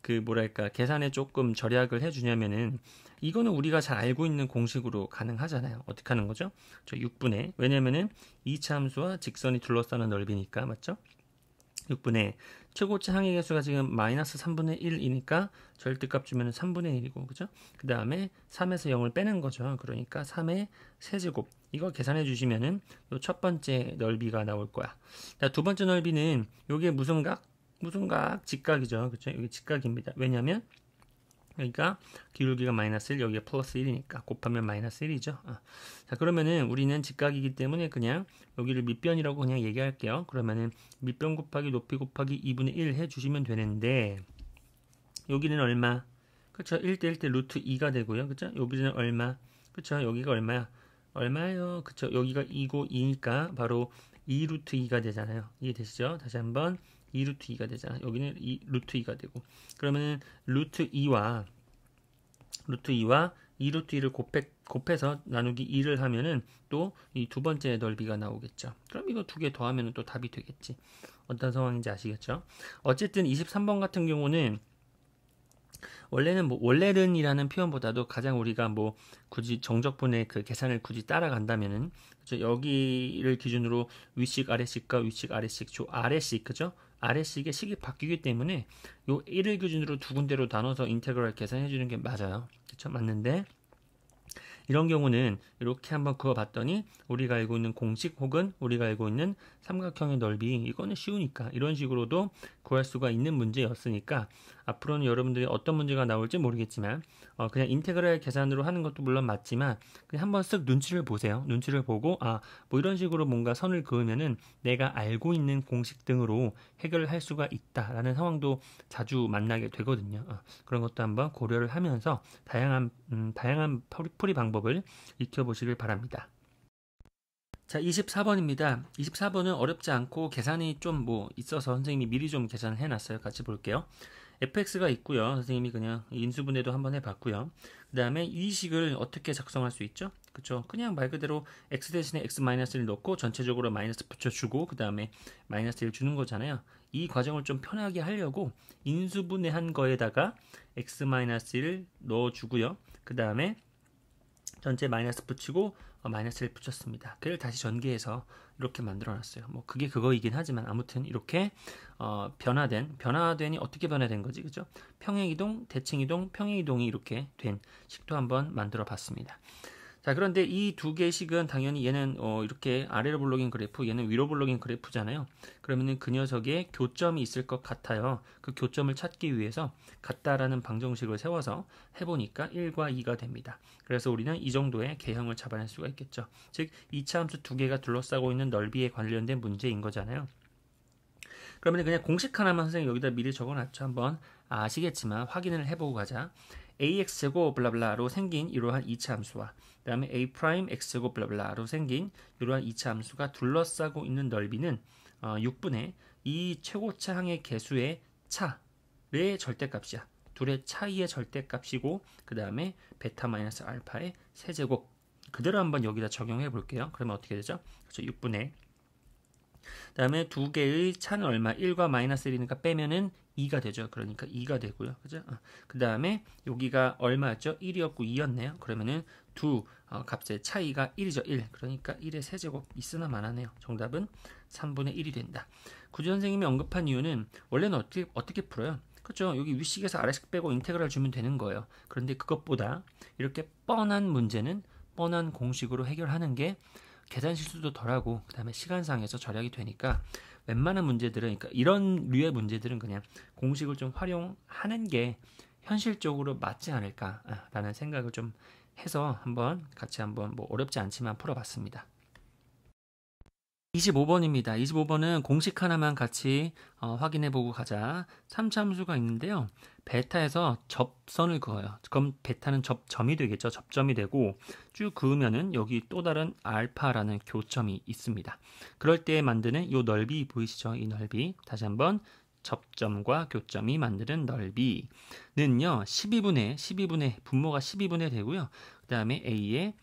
그 뭐랄까 계산에 조금 절약을 해주냐면은 이거는 우리가 잘 알고 있는 공식으로 가능하잖아요. 어떻게 하는 거죠? 저 6분의 왜냐면은 이차 함수와 직선이 둘러싸는 넓이니까 맞죠? 6분의 최고차 항의 개수가 지금 마이너스 3분의 1이니까 절대값 주면 3분의 1이고 그죠? 그 다음에 3에서 0을 빼는 거죠. 그러니까 3의 세제곱 이거 계산해 주시면은 요 첫 번째 넓이가 나올 거야. 자, 두 번째 넓이는 요게 무슨 각? 무슨 각? 직각이죠. 그죠? 여기 직각입니다. 왜냐면 여기가 기울기가 마이너스 1, 여기가 플러스 1이니까 곱하면 마이너스 1이죠. 자, 그러면은 우리는 직각이기 때문에 그냥 여기를 밑변이라고 그냥 얘기할게요. 그러면은 밑변 곱하기 높이 곱하기 2분의 1 해주시면 되는데 여기는 얼마? 그쵸? 1대 1대 루트 2가 되고요. 그쵸? 여기는 얼마? 그쵸? 여기가 얼마야? 얼마예요? 그쵸? 여기가 2고 2니까 바로 2 루트 2가 되잖아요. 이해되시죠? 다시 한번 2 루트 2가 되잖아. 여기는 2 루트 2가 되고 그러면은 루트 2와 2 루트 2를 곱해서 나누기 2를 하면은 또 이 두 번째 넓이가 나오겠죠. 그럼 이거 두 개 더하면 또 답이 되겠지. 어떤 상황인지 아시겠죠? 어쨌든 23번 같은 경우는 원래는 뭐 원래는이라는 표현보다도 가장 우리가 뭐 굳이 정적분의 그 계산을 굳이 따라간다면은 그죠? 여기를 기준으로 윗식 아래식과 윗식 아래식 조 아래식 그죠? 아래식의 식이 바뀌기 때문에 요 1을 기준으로 두 군데로 나눠서 인테그랄 계산해 주는 게 맞아요. 그렇죠? 맞는데 이런 경우는 이렇게 한번 그어봤더니 우리가 알고 있는 공식 혹은 우리가 알고 있는 삼각형의 넓이 이거는 쉬우니까 이런 식으로도 구할 수가 있는 문제였으니까 앞으로는 여러분들이 어떤 문제가 나올지 모르겠지만 그냥 인테그랄 계산으로 하는 것도 물론 맞지만 그냥 한번 쓱 눈치를 보세요. 눈치를 보고 뭐 이런 식으로 뭔가 선을 그으면은 내가 알고 있는 공식 등으로 해결을 할 수가 있다라는 상황도 자주 만나게 되거든요. 그런 것도 한번 고려를 하면서 다양한 풀이 방법을 익혀보시길 바랍니다. 자, 24번입니다. 24번은 어렵지 않고 계산이 좀 뭐 있어서 선생님이 미리 좀 계산을 해놨어요. 같이 볼게요. fx가 있고요. 선생님이 그냥 인수분해도 한번 해봤고요. 그 다음에 이 식을 어떻게 작성할 수 있죠? 그쵸? 그냥 말 그대로 x 대신에 x-1 넣고 전체적으로 마이너스 붙여주고 그 다음에 마이너스 1 주는 거잖아요. 이 과정을 좀 편하게 하려고 인수분해한 거에다가 x-1 넣어주고요. 그 다음에 전체 마이너스 붙이고 마이너스를 붙였습니다. 그를 다시 전개해서 이렇게 만들어놨어요. 뭐 그게 그거이긴 하지만 아무튼 이렇게 변화된이 어떻게 변화된 거지, 그죠? 평행이동, 대칭이동, 평행이동이 이렇게 된 식도 한번 만들어봤습니다. 자, 그런데 이 두 개의 식은 당연히 얘는 이렇게 아래로 볼록인 그래프, 얘는 위로 볼록인 그래프잖아요. 그러면은 그 녀석에 교점이 있을 것 같아요. 그 교점을 찾기 위해서 같다라는 방정식을 세워서 해보니까 1과 2가 됩니다. 그래서 우리는 이 정도의 개형을 잡아낼 수가 있겠죠. 즉, 2차 함수 두 개가 둘러싸고 있는 넓이에 관련된 문제인 거잖아요. 그러면 그냥 공식 하나만 선생님 여기다 미리 적어놨죠. 한번 아시겠지만 확인을 해보고 가자. ax제곱 블라블라로 생긴 이러한 2차 함수와 그 다음에 a'x제곱 블라블라로 생긴 이러한 2차 함수가 둘러싸고 있는 넓이는 6분의 이 최고차 항의 개수의 차의 절대값이야. 둘의 차이의 절대값이고 그 다음에 베타 마이너스 알파의 세제곱 그대로 한번 여기다 적용해 볼게요. 그러면 어떻게 되죠? 그렇죠. 6분의 그 다음에 두 개의 차는 얼마? 1과 마이너스 1이니까 빼면은 2가 되죠. 그러니까 2가 되고요. 그죠? 그 다음에 여기가 얼마였죠? 1이었고 2였네요. 그러면은 두 값의 차이가 1이죠. 1. 그러니까 1의 세제곱 있으나 마나네요. 정답은 3분의 1이 된다. 구지 선생님이 언급한 이유는 원래는 어떻게 풀어요? 그렇죠? 여기 위식에서 아래식 빼고 인테그랄 주면 되는 거예요. 그런데 그것보다 이렇게 뻔한 문제는 뻔한 공식으로 해결하는 게 계산 실수도 덜하고 그다음에 시간상에서 절약이 되니까 웬만한 문제들은 그러니까 이런 류의 문제들은 그냥 공식을 좀 활용하는 게 현실적으로 맞지 않을까라는 생각을 좀 해서 같이 한번 뭐 어렵지 않지만 풀어봤습니다. 25번입니다. 25번은 공식 하나만 같이 확인해보고 가자. 3차함수가 있는데요. 베타에서 접선을 그어요. 그럼 베타는 접점이 되겠죠. 접점이 되고 쭉 그으면은 여기 또 다른 알파라는 교점이 있습니다. 그럴 때 만드는 이 넓이 보이시죠? 이 넓이. 다시 한번 접점과 교점이 만드는 넓이는요. 12분의 분모가 12분의 되고요. 그 다음에 A의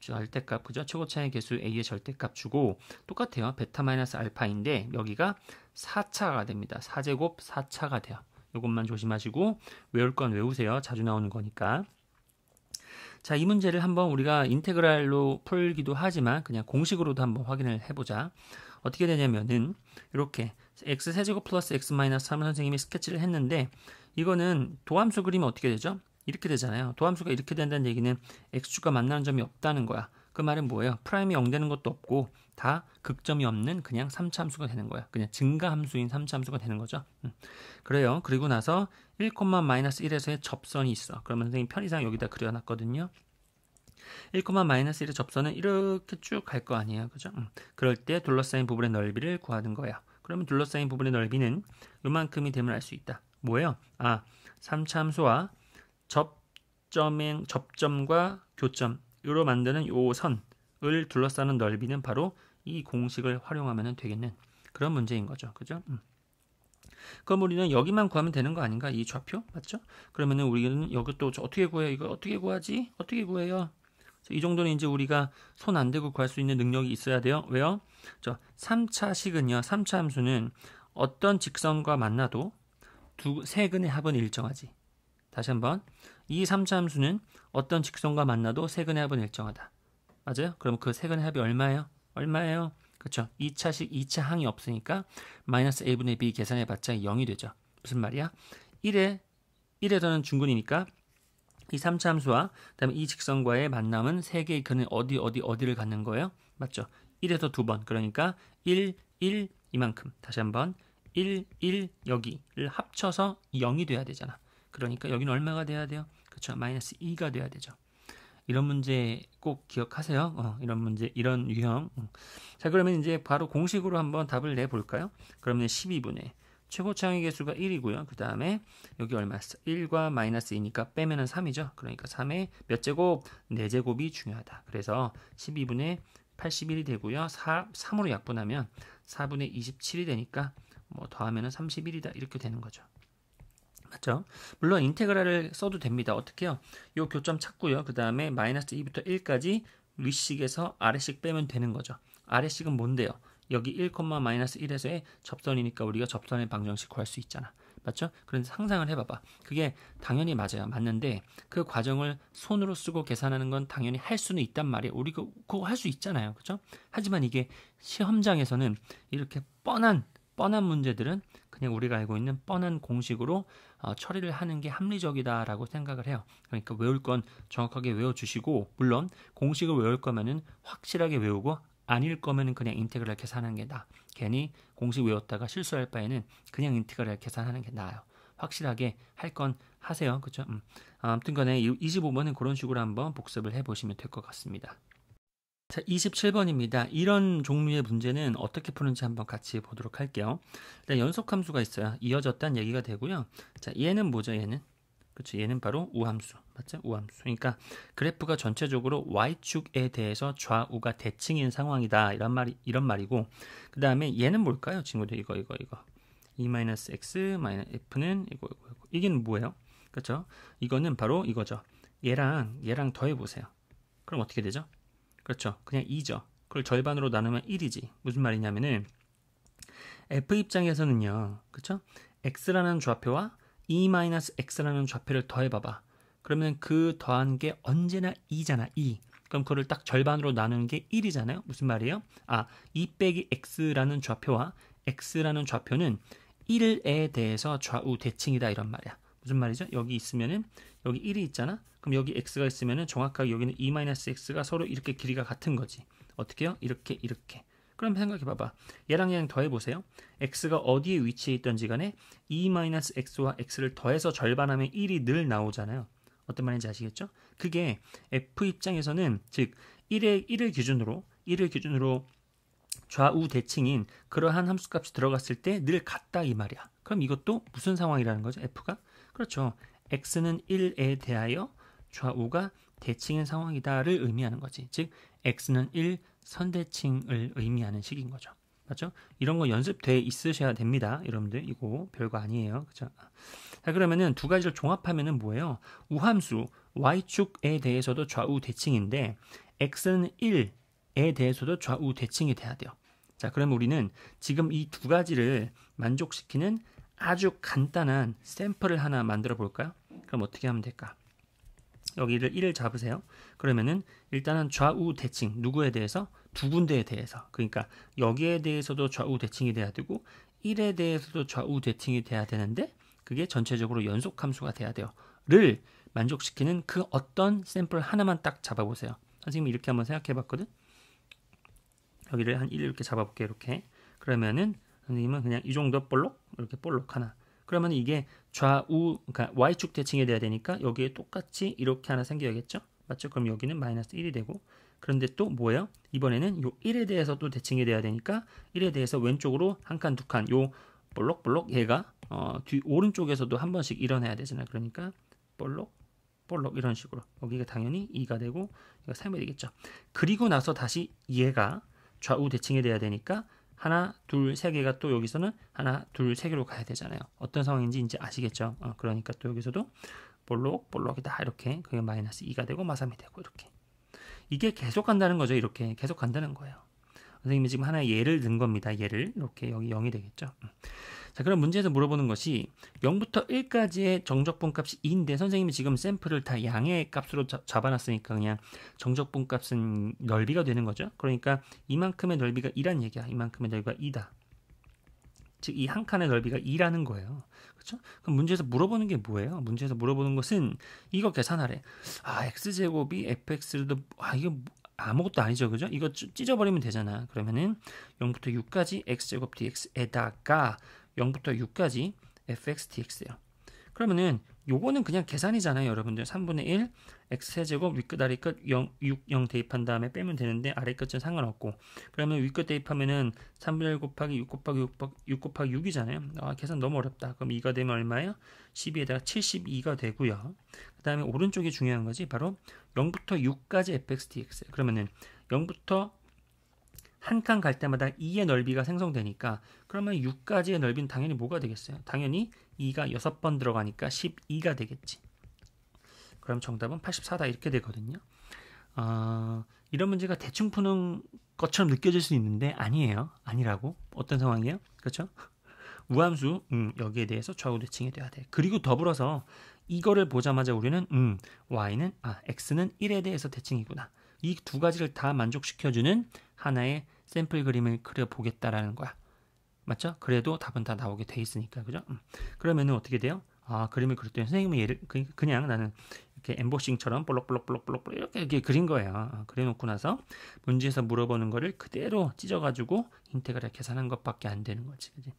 절대값, 그죠? 최고차의 개수 A의 절대값 주고 똑같아요. 베타 마이너스 알파인데 여기가 4차가 됩니다. 4제곱 4차가 돼요. 이것만 조심하시고 외울 건 외우세요. 자주 나오는 거니까. 자, 이 문제를 한번 우리가 인테그랄로 풀기도 하지만 그냥 공식으로도 한번 확인을 해보자. 어떻게 되냐면은 이렇게 x 세제곱 플러스 x 마이너스 3을 선생님이 스케치를 했는데 이거는 도함수 그리면 어떻게 되죠? 이렇게 되잖아요. 도함수가 이렇게 된다는 얘기는 x축과 만나는 점이 없다는 거야. 그 말은 뭐예요? 프라임이 0 되는 것도 없고 다 극점이 없는 그냥 3차 함수가 되는 거야. 그냥 증가함수인 3차 함수가 되는 거죠. 그래요. 그리고 나서 1,-1에서의 접선이 있어. 그러면 선생님 편의상 여기다 그려놨거든요. 1,-1의 접선은 이렇게 쭉 갈 거 아니에요. 그죠? 그럴 때 둘러싸인 부분의 넓이를 구하는 거야. 그러면 둘러싸인 부분의 넓이는 요만큼이 되면 알 수 있다. 뭐예요? 3차 함수와 접점과 교점으로 만드는 요 선을 둘러싸는 넓이는 바로 이 공식을 활용하면 되겠는 그런 문제인 거죠. 그죠? 그럼 우리는 여기만 구하면 되는 거 아닌가? 이 좌표? 맞죠? 그러면은 우리는 여기 또 어떻게 구해요? 이거 어떻게 구하지? 어떻게 구해요? 이 정도는 이제 우리가 손 안 대고 구할 수 있는 능력이 있어야 돼요. 왜요? 3차식은요. 3차 함수는 어떤 직선과 만나도 세근의 합은 일정하지. 다시 한번. 이 3차 함수는 어떤 직선과 만나도 세근의 합은 일정하다. 맞아요? 그럼 그 세근의 합이 얼마예요? 그렇죠. 2차식 2차 항이 없으니까 마이너스 a분의 b 계산해봤자 0이 되죠. 무슨 말이야? 1에서는 중근이니까 이 3차 함수와 그다음에 이 직선과의 만남은 세 개의 근은 어디를 갖는 거예요? 맞죠? 1에서 2번. 그러니까 1, 1 이만큼. 다시 한번 1, 1 여기를 합쳐서 0이 돼야 되잖아. 그러니까 여기는 얼마가 돼야 돼요? 그렇죠. 마이너스 2가 돼야 되죠. 이런 문제 꼭 기억하세요. 이런 문제, 이런 유형. 자, 그러면 이제 바로 공식으로 한번 답을 내볼까요? 그러면 12분의 최고차항의 개수가 1이고요. 그 다음에 여기 얼마였어? 1과 마이너스 2니까 빼면은 3이죠. 그러니까 3의 몇 제곱? 4제곱이 중요하다. 그래서 12분의 81이 되고요. 3으로 약분하면 4분의 27이 되니까 뭐 더하면은 31이다. 이렇게 되는 거죠. 맞죠? 물론 인테그랄을 써도 됩니다. 어떻게요? 요 교점 찾고요. 그 다음에 마이너스 2부터 1까지 위식에서 아래식 빼면 되는 거죠. 아래식은 뭔데요? 여기 1,-1에서의 접선이니까 우리가 접선의 방정식 구할 수 있잖아. 맞죠? 그런데 상상을 해봐봐. 그게 당연히 맞아요. 맞는데 그 과정을 손으로 쓰고 계산하는 건 당연히 할 수는 있단 말이에요. 우리가 그거 할 수 있잖아요. 그죠? 하지만 이게 시험장에서는 이렇게 뻔한 문제들은 그냥 우리가 알고 있는 뻔한 공식으로 처리를 하는 게 합리적이다라고 생각을 해요. 그러니까 외울 건 정확하게 외워주시고 물론 공식을 외울 거면은 확실하게 외우고 아닐 거면은 그냥 인테그랄 계산하는 게 나아. 괜히 공식 외웠다가 실수할 바에는 그냥 인테그랄 계산하는 게 나아요. 확실하게 할 건 하세요. 그렇죠? 아무튼 간에 25번은 그런 식으로 한번 복습을 해보시면 될 것 같습니다. 자, 27번입니다. 이런 종류의 문제는 어떻게 푸는지 한번 같이 보도록 할게요. 일단 연속함수가 있어요. 이어졌다는 얘기가 되고요. 자, 얘는 뭐죠? 얘는? 그렇죠. 얘는 바로 우함수. 맞죠? 우함수. 그러니까 그래프가 전체적으로 y축에 대해서 좌우가 대칭인 상황이다. 이런 말이고. 그 다음에 얘는 뭘까요? 친구들 이거. e-x f는 이거. 이게 뭐예요? 그렇죠? 이거는 바로 이거죠. 얘랑 더해 보세요. 그럼 어떻게 되죠? 그렇죠. 그냥 2죠. 그걸 절반으로 나누면 1이지. 무슨 말이냐면은 f 입장에서는요. 그렇죠? x라는 좌표와 e-x라는 좌표를 더해봐봐. 그러면 그 더한 게 언제나 2잖아. 2. 그럼 그걸 딱 절반으로 나누는 게 1이잖아요. 무슨 말이에요? 2 빼기 x라는 좌표와 x라는 좌표는 1에 대해서 좌우 대칭이다 이런 말이야. 무슨 말이죠? 여기 있으면은 여기 1이 있잖아. 그럼 여기 x가 있으면은 정확하게 여기는 e-x가 서로 이렇게 길이가 같은 거지. 어떻게요? 이렇게. 그럼 생각해 봐봐. 얘랑 얘랑 더해 보세요. x가 어디에 위치해 있던지 간에 e-x와 x를 더해서 절반하면 1이 늘 나오잖아요. 어떤 말인지 아시겠죠? 그게 f 입장에서는 즉 1을 기준으로 좌우 대칭인 그러한 함수값이 들어갔을 때 늘 같다 이 말이야. 그럼 이것도 무슨 상황이라는 거죠? f가? 그렇죠. x는 1에 대하여 좌우가 대칭인 상황이다를 의미하는 거지. 즉 x는 1 선대칭을 의미하는 식인 거죠. 맞죠? 이런 거 연습돼 있으셔야 됩니다. 여러분들 이거 별거 아니에요. 그죠? 자, 그러면은 두 가지를 종합하면은 뭐예요? 우함수 y축에 대해서도 좌우 대칭인데 x는 1에 대해서도 좌우 대칭이 돼야 돼요. 자, 그럼 우리는 지금 이 두 가지를 만족시키는 아주 간단한 샘플을 하나 만들어 볼까요? 그럼 어떻게 하면 될까? 여기를 1을 잡으세요. 그러면은 일단은 좌우 대칭 누구에 대해서? 두 군데에 대해서. 그러니까 여기에 대해서도 좌우 대칭이 돼야 되고 1에 대해서도 좌우 대칭이 돼야 되는데 그게 전체적으로 연속 함수가 돼야 돼요. 를 만족시키는 그 어떤 샘플 하나만 딱 잡아보세요. 선생님이 이렇게 한번 생각해 봤거든. 여기를 한 1 이렇게 잡아볼게요. 이렇게. 그러면은 선생님은 그냥 이 정도 볼록 이렇게 볼록 하나. 그러면 이게 좌우 그러니까 y축 대칭이 돼야 되니까 여기에 똑같이 이렇게 하나 생겨야겠죠? 맞죠? 그럼 여기는 마이너스 1이 되고 그런데 또 뭐예요? 이번에는 요 1에 대해서 또 대칭이 돼야 되니까 1에 대해서 왼쪽으로 한 칸, 두 칸 요 볼록 얘가 뒤 오른쪽에서도 한 번씩 일어나야 되잖아요. 그러니까 볼록 이런 식으로 여기가 당연히 2가 되고 이거 3이 되겠죠. 그리고 나서 다시 얘가 좌우 대칭이 돼야 되니까 하나, 둘, 세 개가 또 여기서는 하나, 둘, 세 개로 가야 되잖아요. 어떤 상황인지 이제 아시겠죠? 그러니까 또 여기서도 볼록이다 이렇게 그게 마이너스 2가 되고 마3이 되고 이렇게 이게 계속 간다는 거죠. 이렇게 계속 간다는 거예요. 선생님이 지금 하나의 예를 든 겁니다. 예를 이렇게 여기 0이 되겠죠. 자, 그럼 문제에서 물어보는 것이 0부터 1까지의 정적분 값이 2인데 선생님이 지금 샘플을 다 양의 값으로 잡아놨으니까 그냥 정적분 값은 넓이가 되는 거죠. 그러니까 이만큼의 넓이가 2란 얘기야. 이만큼의 넓이가 2다. 즉 이 한 칸의 넓이가 2라는 거예요. 그렇죠? 그럼 문제에서 물어보는 게 뭐예요? 문제에서 물어보는 것은 이거 계산하래. x제곱이 fx도 이거 아무것도 아니죠. 그죠? 이거 찢어버리면 되잖아. 그러면은 0부터 6까지 x제곱 dx에다가 0부터 6까지 fx dx예요. 그러면은 요거는 그냥 계산이잖아요. 여러분들 3분의 1 x세제곱 윗끝 아래끝 0 대입한 다음에 빼면 되는데 아래끝은 상관없고 그러면 윗끝 대입하면은 3분의 1 곱하기 6 곱하기 6이잖아요. 계산 너무 어렵다. 그럼 2가 되면 얼마예요? 12에다가 72가 되고요. 그 다음에 오른쪽이 중요한 거지. 바로 0부터 6까지 fx dx. 그러면은 0부터 한 칸 갈 때마다 2의 넓이가 생성되니까 그러면 6까지의 넓이는 당연히 뭐가 되겠어요? 당연히 2가 6번 들어가니까 12가 되겠지. 그럼 정답은 84다 이렇게 되거든요. 이런 문제가 대충 푸는 것처럼 느껴질 수 있는데 아니에요. 아니라고. 어떤 상황이에요? 그렇죠? 우함수 여기에 대해서 좌우 대칭이 돼야 돼. 그리고 더불어서 이거를 보자마자 우리는 x는 1에 대해서 대칭이구나. 이 두 가지를 다 만족시켜주는 하나의 샘플 그림을 그려보겠다라는 거야. 맞죠? 그래도 답은 다 나오게 돼 있으니까. 그죠? 그러면은 어떻게 돼요? 그림을 그릴 때 선생님은 얘를 그냥 나는 이렇게 엠보싱처럼 볼록 이렇게 그린 거예요. 그려놓고 나서 문제에서 물어보는 거를 그대로 찢어가지고 인테그랄 계산한 것밖에 안 되는 거지. 그지?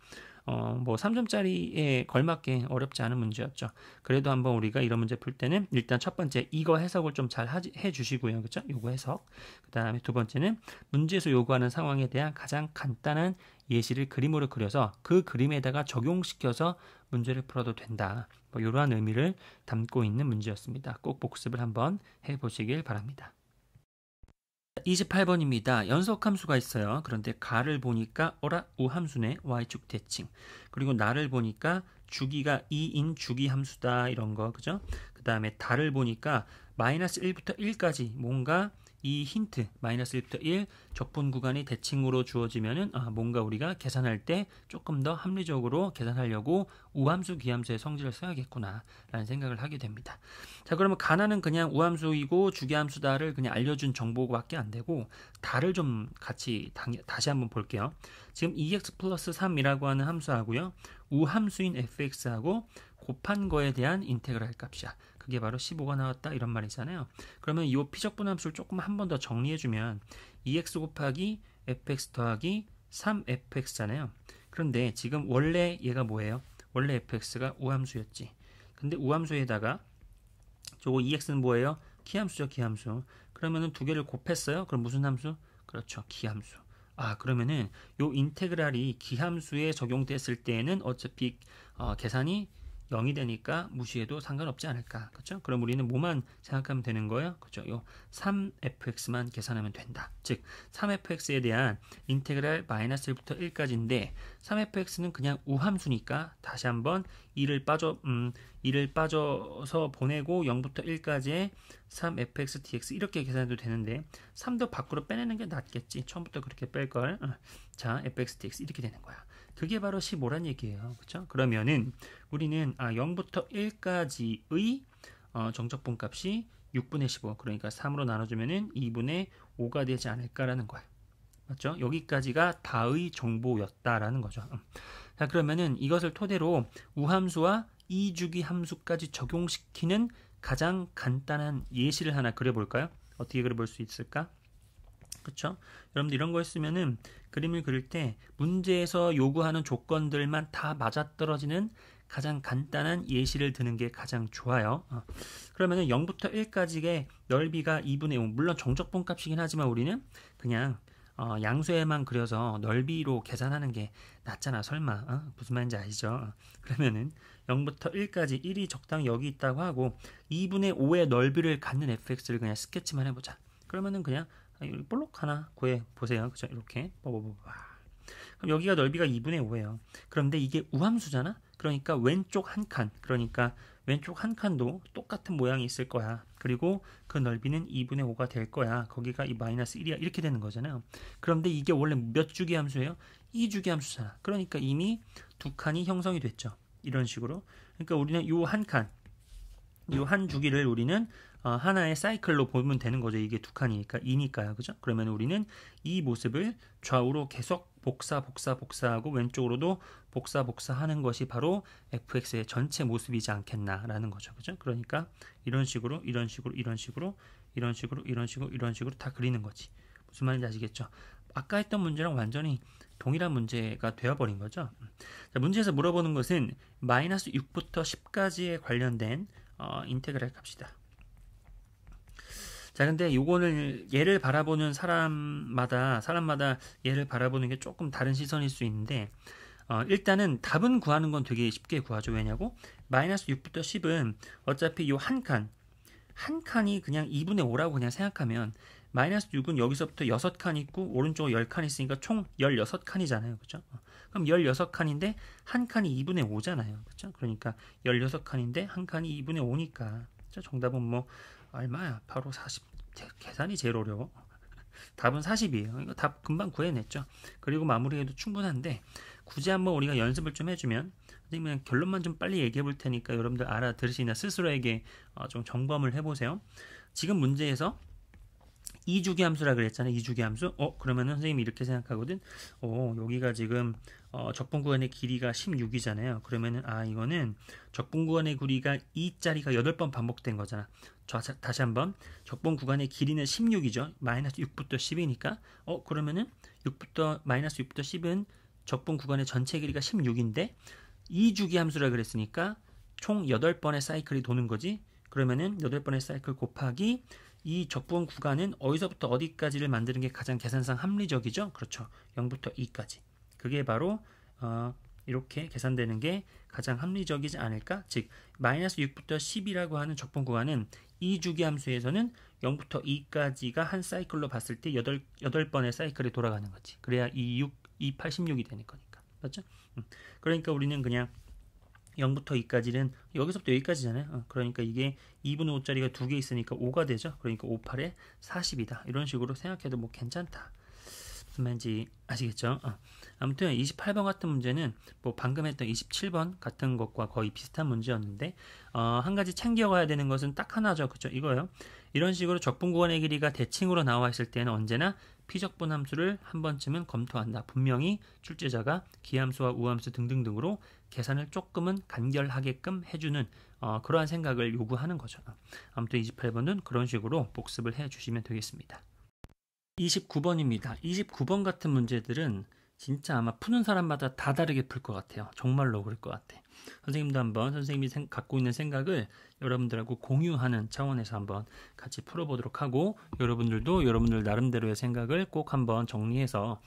뭐 3점짜리에 걸맞게 어렵지 않은 문제였죠. 그래도 한번 우리가 이런 문제 풀 때는 일단 첫 번째 이거 해석을 좀 잘 해주시고요. 그렇죠? 요거 해석. 그 다음에 두 번째는 문제에서 요구하는 상황에 대한 가장 간단한 예시를 그림으로 그려서 그 그림에다가 적용시켜서 문제를 풀어도 된다. 뭐 이러한 의미를 담고 있는 문제였습니다. 꼭 복습을 한번 해보시길 바랍니다. 28번입니다. 연속함수가 있어요. 그런데 가를 보니까 우함수네 y축 대칭. 그리고 나를 보니까 주기가 2인 주기함수다. 이런 거 그죠? 그 다음에 달을 보니까 마이너스 1부터 1까지 뭔가 이 힌트 마이너스 1부터 1 적분 구간이 대칭으로 주어지면은 뭔가 우리가 계산할 때 조금 더 합리적으로 계산하려고 우함수, 기함수의 성질을 써야겠구나 라는 생각을 하게 됩니다. 자, 그러면 가나는 그냥 우함수이고 주기함수다를 그냥 알려준 정보밖에 안 되고 다를 좀 같이 다시 한번 볼게요. 지금 2x 플러스 3이라고 하는 함수하고요. 우함수인 fx하고 곱한 거에 대한 인테그랄 값이야. 그게 바로 15가 나왔다 이런 말이잖아요. 그러면 이 피적분함수를 조금 한 번 더 정리해주면 2x 곱하기 fx 더하기 3fx잖아요. 그런데 지금 원래 얘가 뭐예요? 원래 fx가 우함수였지. 근데 우함수에다가 저거 2x는 뭐예요? 기함수죠, 기함수. 그러면은 두 개를 곱했어요. 그럼 무슨 함수? 그렇죠, 기함수. 그러면은 요 인테그랄이 기함수에 적용됐을 때에는 어차피 계산이 0이 되니까 무시해도 상관없지 않을까. 그렇죠? 그럼 우리는 뭐만 생각하면 되는 거예요? 그렇죠? 요 3fx만 계산하면 된다. 즉 3fx에 대한 인테그랄 마이너스 1부터 1까지인데 3fx는 그냥 우함수니까 다시 한번 2를 빠져서 보내고 0부터 1까지의 3fx dx 이렇게 계산해도 되는데 3도 밖으로 빼내는 게 낫겠지. 처음부터 그렇게 뺄걸. 자, fx dx 이렇게 되는 거야. 그게 바로 15란 얘기예요. 그렇죠? 그러면은 우리는 0부터 1까지의 정적분 값이 6분의 15 그러니까 3으로 나눠주면은 2분의 5가 되지 않을까라는 거야. 맞죠? 여기까지가 다의 정보였다라는 거죠. 자, 그러면은 이것을 토대로 우함수와 이주기 함수까지 적용시키는 가장 간단한 예시를 하나 그려볼까요? 어떻게 그려볼 수 있을까? 그렇죠? 여러분들 이런 거 있으면은 그림을 그릴 때 문제에서 요구하는 조건들만 다 맞아떨어지는 가장 간단한 예시를 드는 게 가장 좋아요. 그러면은 0부터 1까지의 넓이가 2분의 5 물론 정적분 값이긴 하지만 우리는 그냥 양수에만 그려서 넓이로 계산하는 게 낫잖아. 설마 무슨 말인지 아시죠? 그러면은 0부터 1까지 1이 적당히 여기 있다고 하고 2분의 5의 넓이를 갖는 fx를 그냥 스케치만 해보자. 그러면은 그냥 여기 볼록 하나 구해보세요. 그죠? 이렇게. 그럼 여기가 넓이가 2분의 5예요. 그런데 이게 우함수잖아? 그러니까 왼쪽 한 칸, 그러니까 왼쪽 한 칸도 똑같은 모양이 있을 거야. 그리고 그 넓이는 2분의 5가 될 거야. 거기가 이 마이너스 1이야. 이렇게 되는 거잖아요. 그런데 이게 원래 몇 주기 함수예요? 2주기 함수잖아. 그러니까 이미 두 칸이 형성이 됐죠. 이런 식으로. 그러니까 우리는 이 한 칸, 이 한 주기를 우리는 하나의 사이클로 보면 되는 거죠. 이게 두 칸이니까 2니까요. 그죠? 그러면 우리는 이 모습을 좌우로 계속 복사하고 왼쪽으로도 복사하는 것이 바로 fx의 전체 모습이지 않겠나라는 거죠. 그죠? 그러니까 이런 식으로 다 그리는 거지. 무슨 말인지 아시겠죠? 아까 했던 문제랑 완전히 동일한 문제가 되어버린 거죠. 자, 문제에서 물어보는 것은 마이너스 6부터 10까지에 관련된 인테그랄 값이다. 자, 근데 요거는 얘를 바라보는 사람마다 얘를 바라보는 게 조금 다른 시선일 수 있는데 일단은 답은 구하는 건 되게 쉽게 구하죠. 왜냐고? 마이너스 6부터 10은 어차피 요 한 칸이 그냥 2분의 5라고 그냥 생각하면 마이너스 6은 여기서부터 6칸 있고 오른쪽으로 10칸 있으니까 총 16칸이잖아요. 그죠? 그럼 16칸인데 한 칸이 2분의 5잖아요. 그죠? 그러니까 16칸인데 한 칸이 2분의 5니까 정답은 뭐 얼마야? 바로 40. 계산이 제일 어려워. 답은 40이에요. 이거 답 금방 구해냈죠. 그리고 마무리해도 충분한데 굳이 한번 우리가 연습을 좀 해주면 그냥 결론만 좀 빨리 얘기해 볼 테니까 여러분들 알아들으시나 스스로에게 좀 점검을 해보세요. 지금 문제에서 2주기 함수라 그랬잖아요. 2주기 함수. 그러면은 선생님이 이렇게 생각하거든. 여기가 지금 적분 구간의 길이가 16이잖아요. 그러면은 이거는 적분 구간의 길이가 2짜리가 8번 반복된 거잖아. 다시 한번 적분 구간의 길이는 16이죠. 마이너스 6부터 10이니까 그러면은 마이너스 6부터 10은 적분 구간의 전체 길이가 16인데 2주기 함수라 그랬으니까 총 8번의 사이클이 도는 거지. 그러면은 8번의 사이클 곱하기 이 적분 구간은 어디서부터 어디까지를 만드는 게 가장 계산상 합리적이죠? 그렇죠. 0부터 2까지. 그게 바로 이렇게 계산되는 게 가장 합리적이지 않을까? 즉 마이너스 6부터 10이라고 하는 적분 구간은 2주기 함수에서는 0부터 2까지가 한 사이클로 봤을 때 8번의 사이클이 돌아가는 거지. 그래야 86이 되는 거니까. 맞죠? 그러니까 우리는 그냥 0부터 2까지는 여기서부터 여기까지잖아요. 그러니까 이게 2분의 5짜리가 2개 있으니까 5가 되죠. 그러니까 5, 8에 40이다. 이런 식으로 생각해도 뭐 괜찮다. 무슨 말인지 아시겠죠? 아무튼 28번 같은 문제는 뭐 방금 했던 27번 같은 것과 거의 비슷한 문제였는데 한 가지 챙겨가야 되는 것은 딱 하나죠. 그죠? 이거요. 이런 식으로 적분 구간의 길이가 대칭으로 나와 있을 때는 언제나 피적분 함수를 한 번쯤은 검토한다. 분명히 출제자가 기함수와 우함수 등등등으로 계산을 조금은 간결하게끔 해주는 그러한 생각을 요구하는 거죠. 아무튼 28번은 그런 식으로 복습을 해주시면 되겠습니다. 29번입니다. 29번 같은 문제들은 진짜 아마 푸는 사람마다 다 다르게 풀 것 같아요. 정말로 그럴 것 같아. 선생님도 한번 선생님이 갖고 있는 생각을 여러분들하고 공유하는 차원에서 한번 같이 풀어보도록 하고 여러분들도 여러분들 나름대로의 생각을 꼭 한번 정리해서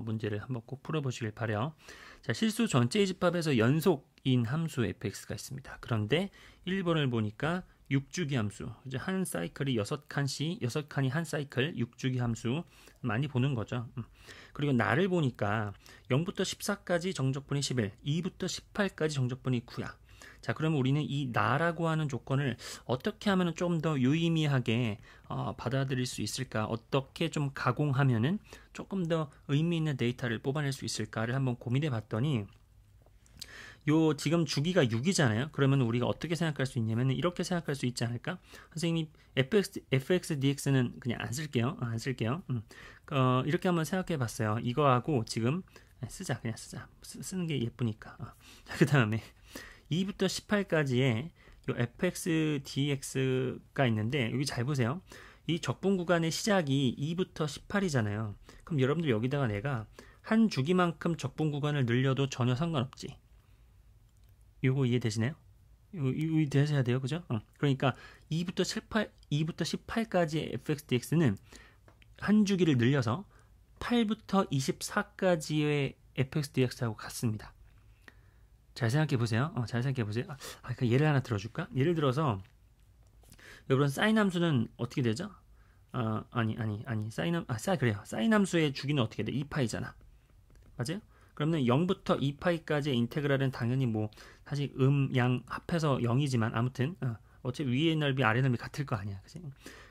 문제를 한번 꼭 풀어보시길 바래요. 자, 실수 전체 집합에서 연속인 함수 fx가 있습니다. 그런데 1번을 보니까 6주기 함수, 이제 한 사이클이 6칸이 한 사이클 6주기 함수 많이 보는 거죠. 그리고 나를 보니까 0부터 14까지 정적분이 11, 2부터 18까지 정적분이 9야. 자, 그러면 우리는 이 나라고 하는 조건을 어떻게 하면 좀 더 유의미하게 받아들일 수 있을까? 어떻게 좀 가공하면은 조금 더 의미 있는 데이터를 뽑아낼 수 있을까를 한번 고민해 봤더니 요 지금 주기가 6이잖아요. 그러면 우리가 어떻게 생각할 수 있냐면 이렇게 생각할 수 있지 않을까? 선생님 fx dx는 그냥 안 쓸게요. 이렇게 한번 생각해 봤어요. 이거하고 지금 그냥 쓰자. 쓰는 게 예쁘니까. 그 다음에 2부터 18까지의 요 fx dx가 있는데 여기 잘 보세요. 이 적분 구간의 시작이 2부터 18이잖아요. 그럼 여러분들 여기다가 내가 한 주기만큼 적분 구간을 늘려도 전혀 상관없지. 요거 이해되시나요? 이거 이해되셔야 돼요. 그죠? 그러니까 2부터 18까지의 fx/dx는 한 주기를 늘려서 8부터 24까지의 fx/dx하고 같습니다. 잘 생각해 보세요. 잘 생각해 보세요. 그러니까 예를 하나 들어줄까? 예를 들어서 여러분 사인 함수는 어떻게 되죠? 사인 함수의 주기는 어떻게 돼? 2파이잖아. 맞아요? 그러면 0부터 2파이까지의 인테그랄은 당연히 뭐 사실 양 합해서 0이지만 아무튼 어차피 위의 넓이 아래 넓이 같을 거 아니야. 그치?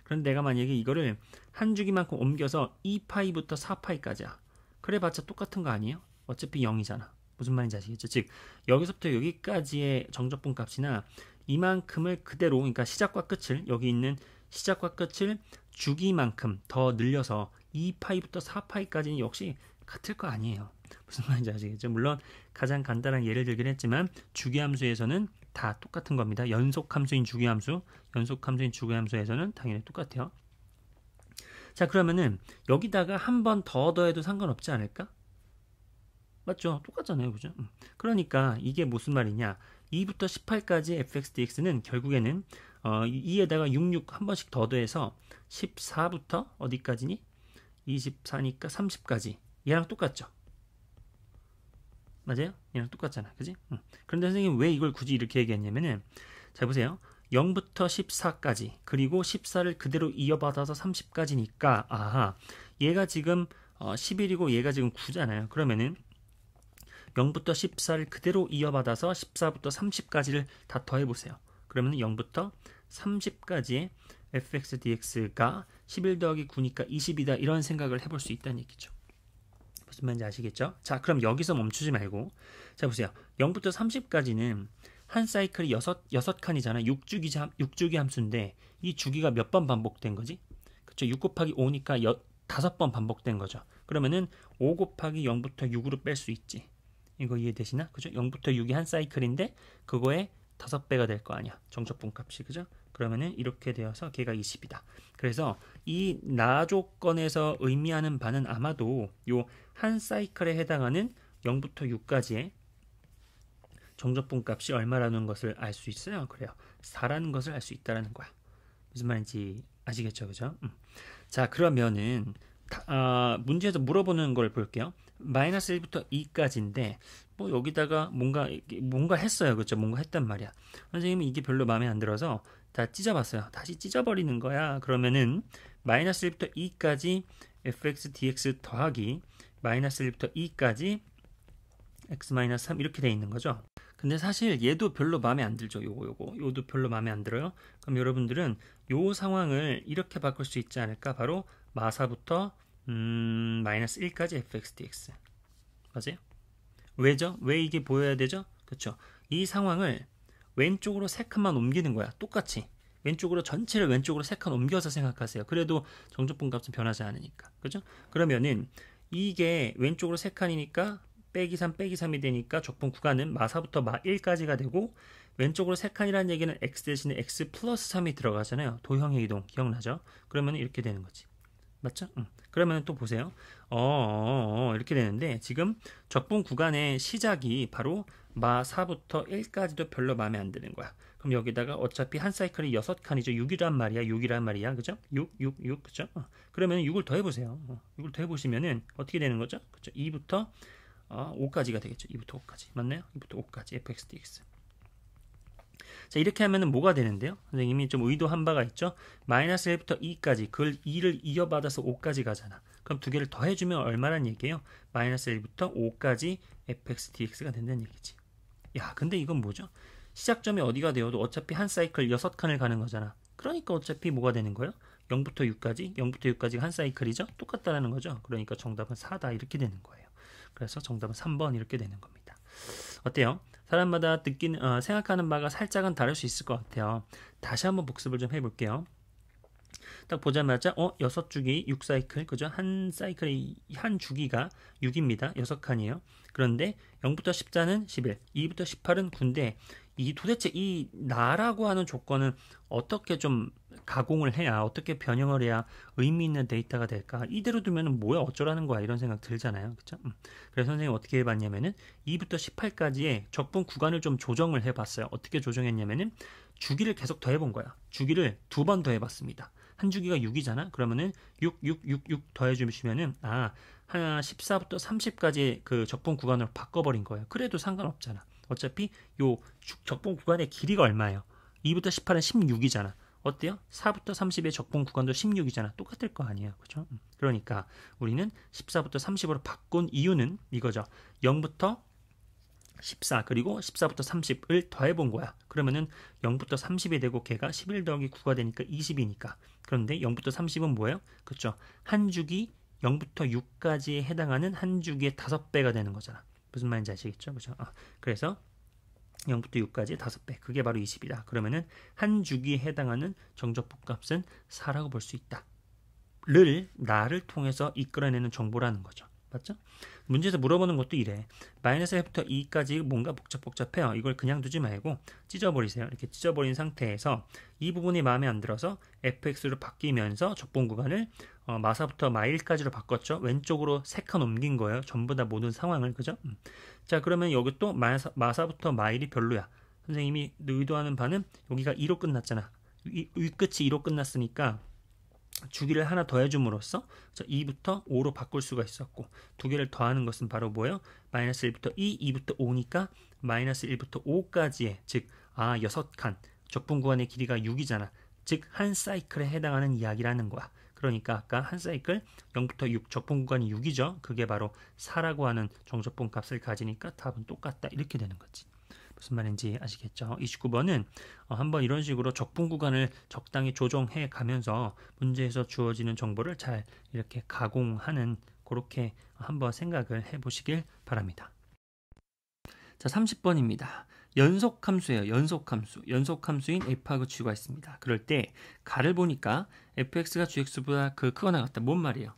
그런데 내가 만약에 이거를 한 주기만큼 옮겨서 2파이부터 4파이까지야. 그래봤자 똑같은 거 아니에요? 어차피 0이잖아. 무슨 말인지 아시겠죠? 즉 여기서부터 여기까지의 정적분 값이나 이만큼을 그대로 그러니까 시작과 끝을 여기 있는 시작과 끝을 주기만큼 더 늘려서 2파이부터 4파이까지는 역시 같을 거 아니에요. 무슨 말인지 아시겠죠? 물론 가장 간단한 예를 들긴 했지만 주기함수에서는 다 똑같은 겁니다. 연속함수인 주기함수에서는 당연히 똑같아요. 자, 그러면은 여기다가 한 번 더 더해도 상관없지 않을까? 맞죠? 똑같잖아요. 그죠? 그러니까 이게 무슨 말이냐? 2부터 18까지 fx/dx는 결국에는 2에다가 66 한 번씩 더 더해서 14부터 어디까지니? 24니까 30까지. 얘랑 똑같죠? 맞아요? 얘랑 똑같잖아. 그지? 그런데 선생님 왜 이걸 굳이 이렇게 얘기했냐면은 자 보세요. 0부터 14까지 그리고 14를 그대로 이어받아서 30까지니까 아하 얘가 지금 11이고 얘가 지금 9잖아요. 그러면은 0부터 14를 그대로 이어받아서 14부터 30까지를 다 더해보세요. 그러면 0부터 30까지의 fx/dx가 11 더하기 9니까 20이다 이런 생각을 해볼 수 있다는 얘기죠. 무슨 말인지 아시겠죠? 자, 그럼 여기서 멈추지 말고 자 보세요. 0부터 30까지는 한 사이클이 6칸이잖아. 6주기 함수인데 이 주기가 몇 번 반복된 거지? 그쵸? 6 곱하기 5니까 5번 반복된 거죠. 그러면은 5 곱하기 0부터 6으로 뺄 수 있지. 이거 이해되시나? 그죠? 0부터 6이 한 사이클인데 그거에 5배가 될 거 아니야. 정적분 값이. 그죠? 그러면은 이렇게 되어서 걔가 20이다. 그래서 이 나 조건에서 의미하는 바는 아마도 요 한 사이클에 해당하는 0부터 6까지의 정적분 값이 얼마라는 것을 알 수 있어요. 그래요. 4라는 것을 알 수 있다라는 거야. 무슨 말인지 아시겠죠? 그죠? 자, 그러면은 문제에서 물어보는 걸 볼게요. 마이너스 1부터 2까지인데 뭐 여기다가 뭔가 했어요. 그렇죠? 뭔가 했단 말이야. 선생님이 이게 별로 마음에 안 들어서 다 찢어봤어요. 다시 찢어버리는 거야. 그러면은 마이너스 1부터 2까지 fx dx 더하기 마이너스 1부터 2까지 x-3 이렇게 돼 있는 거죠. 근데 사실 얘도 별로 마음에 안 들죠. 요도 별로 마음에 안 들어요. 그럼 여러분들은 요 상황을 이렇게 바꿀 수 있지 않을까? 바로 마사부터 마이너스 1까지 fx dx. 맞아요? 왜죠? 왜 이게 보여야 되죠? 그렇죠. 이 상황을 왼쪽으로 3칸만 옮기는 거야. 똑같이. 왼쪽으로 전체를 왼쪽으로 3칸 옮겨서 생각하세요. 그래도 정적분 값은 변하지 않으니까. 그죠? 그러면은 이게 왼쪽으로 3칸이니까 빼기 3 빼기 3이 되니까 적분 구간은 마사부터 마 1까지가 되고 왼쪽으로 3칸이라는 얘기는 x 대신에 x 플러스 3이 들어가잖아요. 도형의 이동 기억나죠? 그러면 이렇게 되는 거지. 맞죠? 그러면 또 보세요. 이렇게 되는데 지금 적분 구간의 시작이 바로 마 4부터 1까지도 별로 마음에 안 드는 거야. 그럼 여기다가 어차피 한 사이클이 6칸이죠. 6이란 말이야. 그죠? 6, 그죠? 그러면 6을 더해보세요. 6을 더해보시면은 어떻게 되는 거죠? 그죠? 2부터 5까지가 되겠죠. 2부터 5까지. 맞나요? 2부터 5까지 fx dx. 자, 이렇게 하면은 뭐가 되는데요? 선생님이 좀 의도한 바가 있죠? 마이너스 1부터 2까지, 그걸 2를 이어받아서 5까지 가잖아. 그럼 두 개를 더해주면 얼마란 얘기예요? 마이너스 1부터 5까지 fx dx가 된다는 얘기지. 야, 근데 이건 뭐죠? 시작점이 어디가 되어도 어차피 한 사이클 6칸을 가는 거잖아. 그러니까 어차피 뭐가 되는 거예요? 0부터 6까지가 한 사이클이죠? 똑같다라는 거죠. 그러니까 정답은 4다 이렇게 되는 거예요. 그래서 정답은 3번 이렇게 되는 겁니다. 어때요? 사람마다 생각하는 바가 살짝은 다를 수 있을 것 같아요. 다시 한번 복습을 좀 해볼게요. 딱 보자마자 6주기 6사이클 그죠? 한 사이클의 한 주기가 6입니다. 6칸이에요. 그런데 0부터 14는 11, 2부터 18은 9인데 도대체 이 나라고 하는 조건은 어떻게 좀 가공을 해야, 어떻게 변형을 해야 의미 있는 데이터가 될까? 이대로 두면 뭐야 어쩌라는 거야 이런 생각 들잖아요. 그쵸? 그래서 선생님이 어떻게 해봤냐면은 2부터 18까지의 적분 구간을 좀 조정을 해봤어요. 어떻게 조정했냐면은 주기를 계속 더해본 거야. 주기를 2번 더해봤습니다. 한 주기가 6이잖아. 그러면은 6 더해주시면은 14부터 30까지 그 적분 구간으로 바꿔버린 거예요. 그래도 상관없잖아. 어차피 요 적분 구간의 길이가 얼마예요? 2부터 18은 16이잖아. 어때요? 4부터 30의 적분 구간도 16이잖아. 똑같을 거 아니에요. 그죠? 그러니까 우리는 14부터 30으로 바꾼 이유는 이거죠. 0부터 14 그리고 14부터 30을 더해본 거야. 그러면은 0부터 30이 되고 걔가 11 더하기 9가 되니까 20이니까. 그런데 0부터 30은 뭐예요? 그렇죠. 한 주기 0부터 6까지에 해당하는 한 주기의 5배가 되는 거잖아. 무슨 말인지 아시겠죠? 그죠? 그래서 0부터 6까지 5배. 그게 바로 20이다. 그러면은 한 주기에 해당하는 정적분 값은 4라고 볼 수 있다. 나를 통해서 이끌어내는 정보라는 거죠. 맞죠? 문제에서 물어보는 것도 이래. 마이너스 1부터 2까지 뭔가 복잡해요. 이걸 그냥 두지 말고 찢어버리세요. 이렇게 찢어버린 상태에서 이 부분이 마음에 안 들어서 fx로 바뀌면서 적분 구간을 마사부터 마1까지로 바꿨죠. 왼쪽으로 3칸 옮긴 거예요. 전부 다 모든 상황을. 그죠? 자, 그러면 여기 또 마사부터 마1이 별로야. 선생님이 의도하는 바는 여기가 2로 끝났잖아. 위 끝이 2로 끝났으니까 주기를 하나 더해줌으로써 2부터 5로 바꿀 수가 있었고 두 개를 더하는 것은 바로 뭐예요? 마이너스 1부터 2, 2부터 5니까 마이너스 1부터 5까지의 즉 6칸 적분 구간의 길이가 6이잖아. 즉 한 사이클에 해당하는 이야기라는 거야. 그러니까 아까 한 사이클 0부터 6 적분 구간이 6이죠. 그게 바로 4라고 하는 정적분 값을 가지니까 답은 똑같다. 이렇게 되는 거지. 무슨 말인지 아시겠죠? 29번은 한번 이런 식으로 적분 구간을 적당히 조정해 가면서 문제에서 주어지는 정보를 잘 이렇게 가공하는 그렇게 한번 생각을 해보시길 바랍니다. 자, 30번입니다. 연속함수예요. 연속함수인 f하고 g가 있습니다. 그럴 때 가를 보니까 fx가 gx보다 크거나 같다. 뭔 말이에요?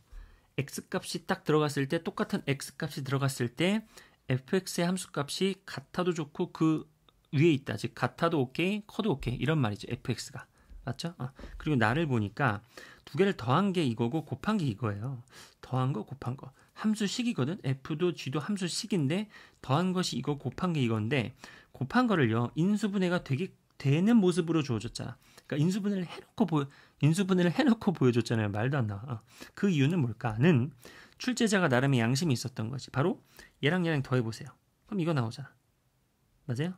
x값이 딱 들어갔을 때 똑같은 x값이 들어갔을 때 fx의 함수값이 같아도 좋고 그 위에 있다. 즉 같아도 오케이, 커도 오케이 이런 말이죠. fx가. 맞죠? 그리고 나를 보니까 두 개를 더한 게 이거고 곱한 게 이거예요. 더한 거 곱한 거. 함수식이거든. f도 g도 함수식인데 더한 것이 이거 곱한 게 이건데 곱한 거를요. 인수분해가 되는 모습으로 주어졌잖아. 그러니까 인수분해를 해놓고 보여줬잖아요. 말도 안 나와. 그 이유는 뭘까는 출제자가 나름의 양심이 있었던 거지. 바로 얘랑 더해보세요. 그럼 이거 나오잖아. 맞아요?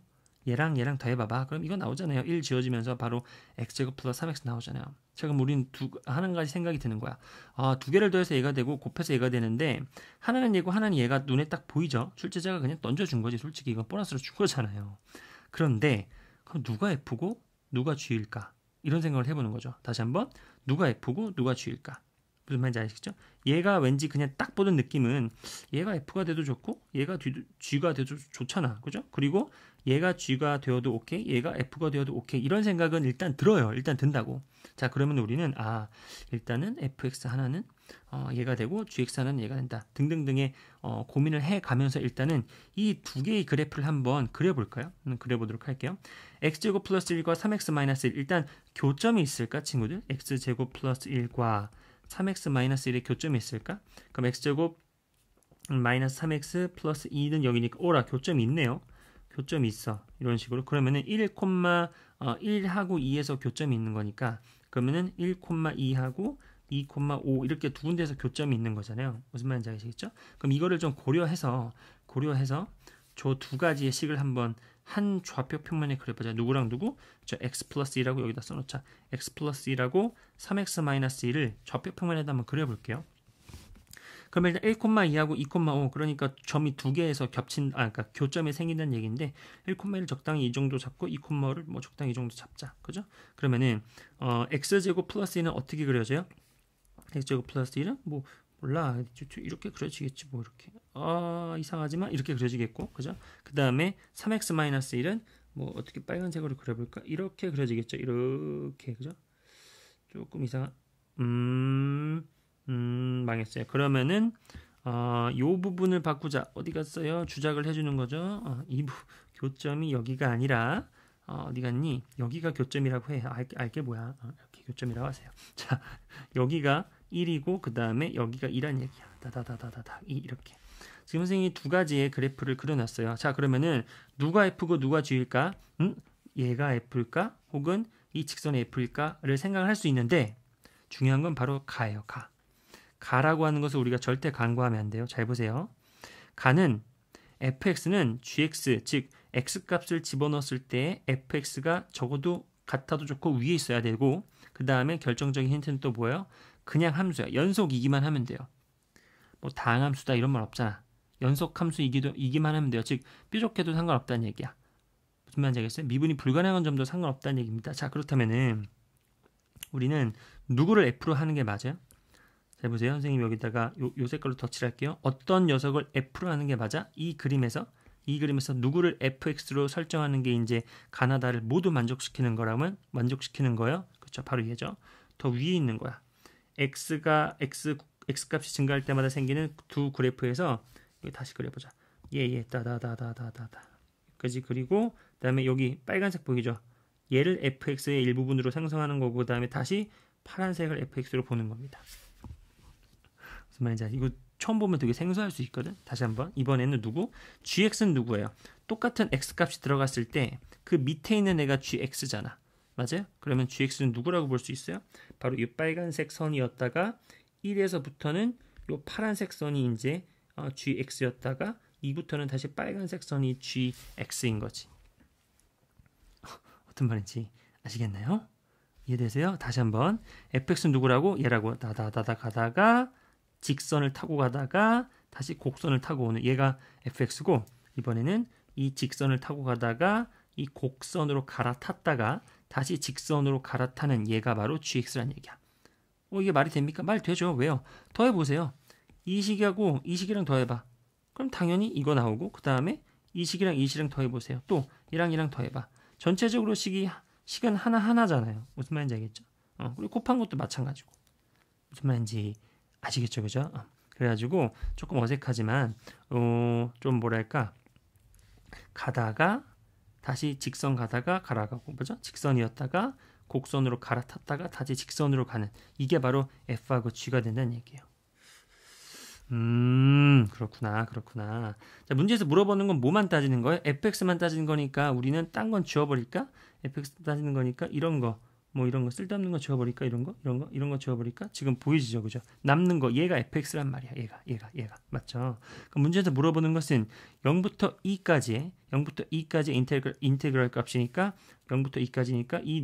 얘랑 얘랑 더해봐봐. 그럼 이거 나오잖아요. 1 지워지면서 바로 x제곱 플러스 3x 나오잖아요. 자, 그럼 우리는 한 가지 생각이 드는 거야. 두 개를 더해서 얘가 되고 곱해서 얘가 되는데 하나는 얘고 하나는 얘가 눈에 딱 보이죠. 출제자가 그냥 던져준 거지. 솔직히 이건 보너스로 준 거잖아요. 그런데 그럼 누가 F고 누가 G일까? 이런 생각을 해보는 거죠. 다시 한번 누가 F고 누가 G일까? 무슨 말인지 아시겠죠? 얘가 왠지 그냥 딱 보는 느낌은 얘가 F가 돼도 좋고 얘가 G가 돼도 좋잖아. 그죠? 그리고 얘가 G가 되어도 오케이, 얘가 F가 되어도 오케이. 이런 생각은 일단 들어요. 일단 든다고. 자, 그러면 우리는 일단은 fx 하나는 얘가 되고 gx 하나는 얘가 된다. 등등등의 고민을 해가면서 일단은 이 두 개의 그래프를 한번 그려볼까요? 그려보도록 할게요. x제곱 플러스 1과 3x 마이너스 1. 일단 교점이 있을까, 친구들? x제곱 플러스 1과 3x 마이너스 1의 교점이 있을까? 그럼 x제곱 마이너스 3x 플러스 2는 여기니까 오라, 교점이 있네요. 교점이 있어. 이런 식으로. 그러면은 1,1하고 2에서 교점이 있는 거니까 그러면은 1,2하고 2,5 이렇게 두 군데에서 교점이 있는 거잖아요. 무슨 말인지 아시겠죠? 그럼 이거를 좀 고려해서 저 두 가지의 식을 한번 한 좌표 평면에 그려보자. 누구랑 누구? 저 x 플러스 2라고 여기다 써놓자. x 플러스 2라고 3x 마이너스 2를 좌표 평면에다 한번 그려볼게요. 그럼 일단 1,2하고 2,5 그러니까 점이 두 개에서 그러니까 교점이 생긴다는 얘기인데 1,1을 적당히 이 정도 잡고 2,5를 뭐 적당히 이 정도 잡자. 그죠? 그러면은 x제곱 플러스 2는 어떻게 그려져요? x제곱 플러스 1은 뭐 몰라. 이렇게 그려지겠지 뭐 이렇게. 이상하지만 이렇게 그려지겠고. 그죠? 그다음에 3x 마이너스 1은 뭐 어떻게 빨간색으로 그려볼까? 이렇게 그려지겠죠. 이렇게. 그죠? 조금 이상한 망했어요. 그러면은 요 부분을 바꾸자. 어디 갔어요? 주작을 해주는 거죠. 교점이 여기가 아니라 어디 갔니? 여기가 교점이라고 해. 알게 뭐야? 이렇게 교점이라고 하세요. 자, 여기가 1이고 그 다음에 여기가 2란 얘기야. 다다다다다다 이렇게. 지금 선생님이 두 가지의 그래프를 그려놨어요. 자, 그러면은 누가 F고 누가 G일까? 얘가 F일까? 혹은 이 직선이 F일까를 생각을 할 수 있는데 중요한 건 바로 가예요. 가라고 하는 것을 우리가 절대 간과하면 안 돼요. 잘 보세요. 가는 fx는 gx, 즉 x값을 집어넣었을 때 fx가 적어도 같아도 좋고 위에 있어야 되고 그 다음에 결정적인 힌트는 또 뭐예요? 그냥 함수야. 연속이기만 하면 돼요. 뭐 다항함수다 이런 말 없잖아. 연속함수이기만 하면 돼요. 즉 뾰족해도 상관없다는 얘기야. 무슨 말인지 알겠어요? 미분이 불가능한 점도 상관없다는 얘기입니다. 자, 그렇다면은 우리는 누구를 f로 하는 게 맞아요? 잘 보세요. 선생님 여기다가 요 색깔로 덧칠할게요. 어떤 녀석을 f로 하는 게 맞아? 이 그림에서 누구를 fx로 설정하는 게 이제 가나다를 모두 만족시키는 거라면 만족시키는 거예요. 그렇죠. 바로 얘죠. 더 위에 있는 거야. x 값이 증가할 때마다 생기는 두 그래프에서 여기 다시 그려보자. 따다다다다다다. 여기까지 그리고 그다음에 여기 빨간색 보이죠? 얘를 fx의 일부분으로 생성하는 거고 그다음에 다시 파란색을 fx로 보는 겁니다. 무슨 말인지 알지? 이거 처음 보면 되게 생소할 수 있거든. 다시 한번. 이번에는 누구? gx는 누구예요? 똑같은 x값이 들어갔을 때 그 밑에 있는 애가 gx잖아. 맞아요? 그러면 gx는 누구라고 볼 수 있어요? 바로 이 빨간색 선이었다가 1에서부터는 이 파란색 선이 이제 gx였다가 2부터는 다시 빨간색 선이 gx인 거지. 어떤 말인지 아시겠나요? 이해되세요? 다시 한번. fx는 누구라고? 얘라고. 다다다다 가다가 직선을 타고 가다가 다시 곡선을 타고 오는 얘가 fx고 이번에는 이 직선을 타고 가다가 이 곡선으로 갈아탔다가 다시 직선으로 갈아타는 얘가 바로 gx란 얘기야. 이게 말이 됩니까? 말 되죠. 왜요? 더해보세요. 이 식하고 이 식이랑 더해봐. 그럼 당연히 이거 나오고 그 다음에 이 식이랑 이 식이랑 더해보세요. 또 이랑 더해봐. 전체적으로 식은 하나잖아요. 무슨 말인지 알겠죠? 그리고 곱한 것도 마찬가지고. 무슨 말인지 아시겠죠? 그죠? 그래가지고 조금 어색하지만 좀 뭐랄까 가다가 다시 직선 가다가 갈아가고 뭐죠? 직선이었다가 곡선으로 갈아탔다가 다시 직선으로 가는 이게 바로 F하고 G가 된다는 얘기예요. 그렇구나. 자, 문제에서 물어보는 건 뭐만 따지는 거예요? fx만 따지는 거니까 우리는 딴 건 지워버릴까? fx 따지는 거니까 이런 거 뭐 이런 거 쓸데없는 거 지워버릴까? 이런 거 지워버릴까? 지금 보이시죠, 그죠? 남는 거 얘가 fx란 말이야. 얘가 맞죠? 그럼 문제에서 물어보는 것은 0부터 2까지의 인테그럴 값이니까 0부터 2까지니까 이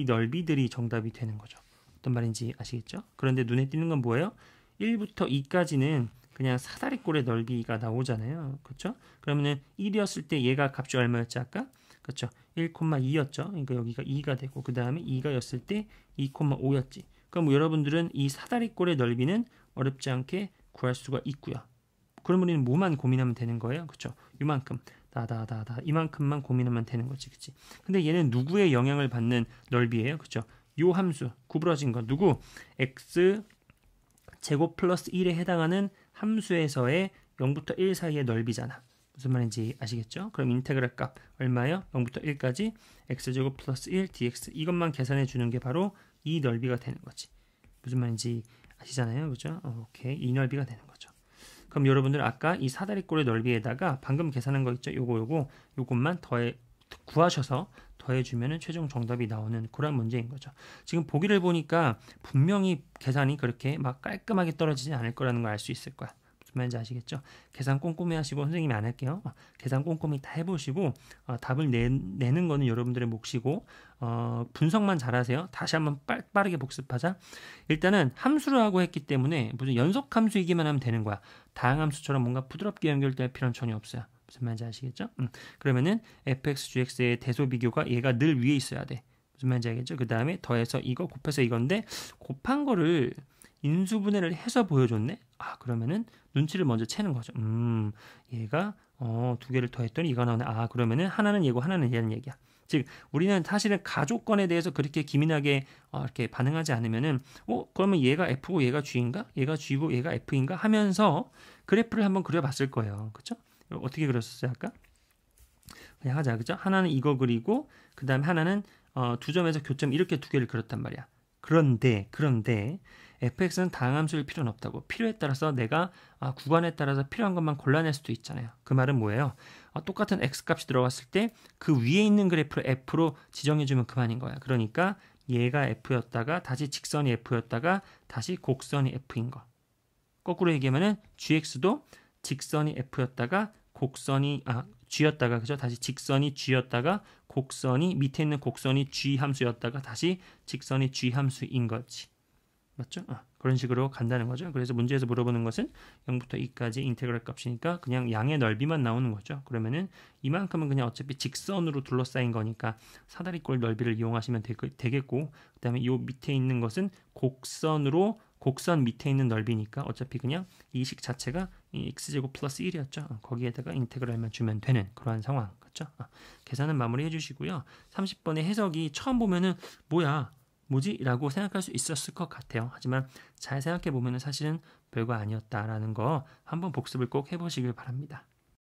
넓이들이 정답이 되는 거죠. 어떤 말인지 아시겠죠? 그런데 눈에 띄는 건 뭐예요? 1부터 2까지는 그냥 사다리꼴의 넓이가 나오잖아요. 그렇죠? 그러면은 1이었을 때 얘가 값이 얼마였지 아까? 그렇죠? 1,2였죠. 그러니까 여기가 2가 되고 그 다음에 2가였을 때 2,5였지. 그럼 여러분들은 이 사다리꼴의 넓이는 어렵지 않게 구할 수가 있고요. 그럼 우리는 뭐만 고민하면 되는 거예요? 그렇죠? 이만큼 이만큼만 고민하면 되는 거지, 그렇지? 근데 얘는 누구의 영향을 받는 넓이에요? 그렇죠? 요 함수 구부러진 거 누구? x 제곱 플러스 1에 해당하는 함수에서의 0부터 1 사이의 넓이잖아. 무슨 말인지 아시겠죠? 그럼 인테그랄 값 얼마예요? 0부터 1까지 x제곱 플러스 1 dx 이것만 계산해 주는 게 바로 이 넓이가 되는 거지. 무슨 말인지 아시잖아요. 그죠? 오케이. 이 넓이가 되는 거죠. 그럼 여러분들 아까 이 사다리꼴의 넓이에다가 방금 계산한 거 있죠? 요것만 구하셔서 더해주면 최종 정답이 나오는 그런 문제인 거죠. 지금 보기를 보니까 분명히 계산이 그렇게 막 깔끔하게 떨어지지 않을 거라는 걸 알 수 있을 거야. 무슨 말인지 아시겠죠? 계산 꼼꼼히 하시고 선생님이 안 할게요. 계산 꼼꼼히 다 해보시고 답을 내는 거는 여러분들의 몫이고 분석만 잘하세요. 다시 한번 빠르게 복습하자. 일단은 함수를 하고 했기 때문에 무슨 연속 함수이기만 하면 되는 거야. 다항함수처럼 뭔가 부드럽게 연결될 필요는 전혀 없어요. 무슨 말인지 아시겠죠? 그러면은 fx, gx의 대소 비교가 얘가 늘 위에 있어야 돼. 무슨 말인지 알겠죠? 그 다음에 더해서 이거 곱해서 이건데 곱한 거를 인수분해를 해서 보여줬네? 그러면은 눈치를 먼저 채는 거죠. 얘가 두 개를 더했더니 이거 나오네. 그러면은 하나는 얘고 하나는 얘는 얘기야. 즉 우리는 사실은 가족권에 대해서 그렇게 기민하게 이렇게 반응하지 않으면은 그러면 얘가 F고 얘가 G인가? 얘가 G고 얘가 F인가? 하면서 그래프를 한번 그려봤을 거예요. 그렇죠? 어떻게 그렸었어요 아까? 그냥 하자. 그죠? 하나는 이거 그리고 그 다음에 하나는 두 점에서 교점 이렇게 두 개를 그렸단 말이야. 그런데 fx는 다항함수일 필요는 없다고. 필요에 따라서 내가 구간에 따라서 필요한 것만 골라낼 수도 있잖아요. 그 말은 뭐예요? 똑같은 x값이 들어갔을 때 그 위에 있는 그래프를 f로 지정해주면 그만인 거야. 그러니까 얘가 f였다가 다시 직선이 f였다가 다시 곡선이 f인 거. 거꾸로 얘기하면은 gx도 직선이 f였다가 곡선이 g였다가 그죠? 다시 직선이 g였다가 곡선이 밑에 있는 곡선이 g 함수였다가 다시 직선이 g 함수인 거지. 맞죠? 그런 식으로 간다는 거죠. 그래서 문제에서 물어보는 것은 0부터 2까지 인테그랄 값이니까 그냥 양의 넓이만 나오는 거죠. 그러면은 이만큼은 그냥 어차피 직선으로 둘러싸인 거니까 사다리꼴 넓이를 이용하시면 되겠고 그 다음에 요 밑에 있는 것은 곡선 밑에 있는 넓이니까 어차피 그냥 이 식 자체가 x제곱 플러스 1이었죠. 거기에다가 인테그랄만 주면 되는 그러한 상황. 그렇죠? 계산은 마무리해 주시고요. 30번의 해석이 처음 보면은 뭐지? 라고 생각할 수 있었을 것 같아요. 하지만 잘 생각해 보면 사실은 별거 아니었다라는 거 한번 복습을 꼭 해보시길 바랍니다.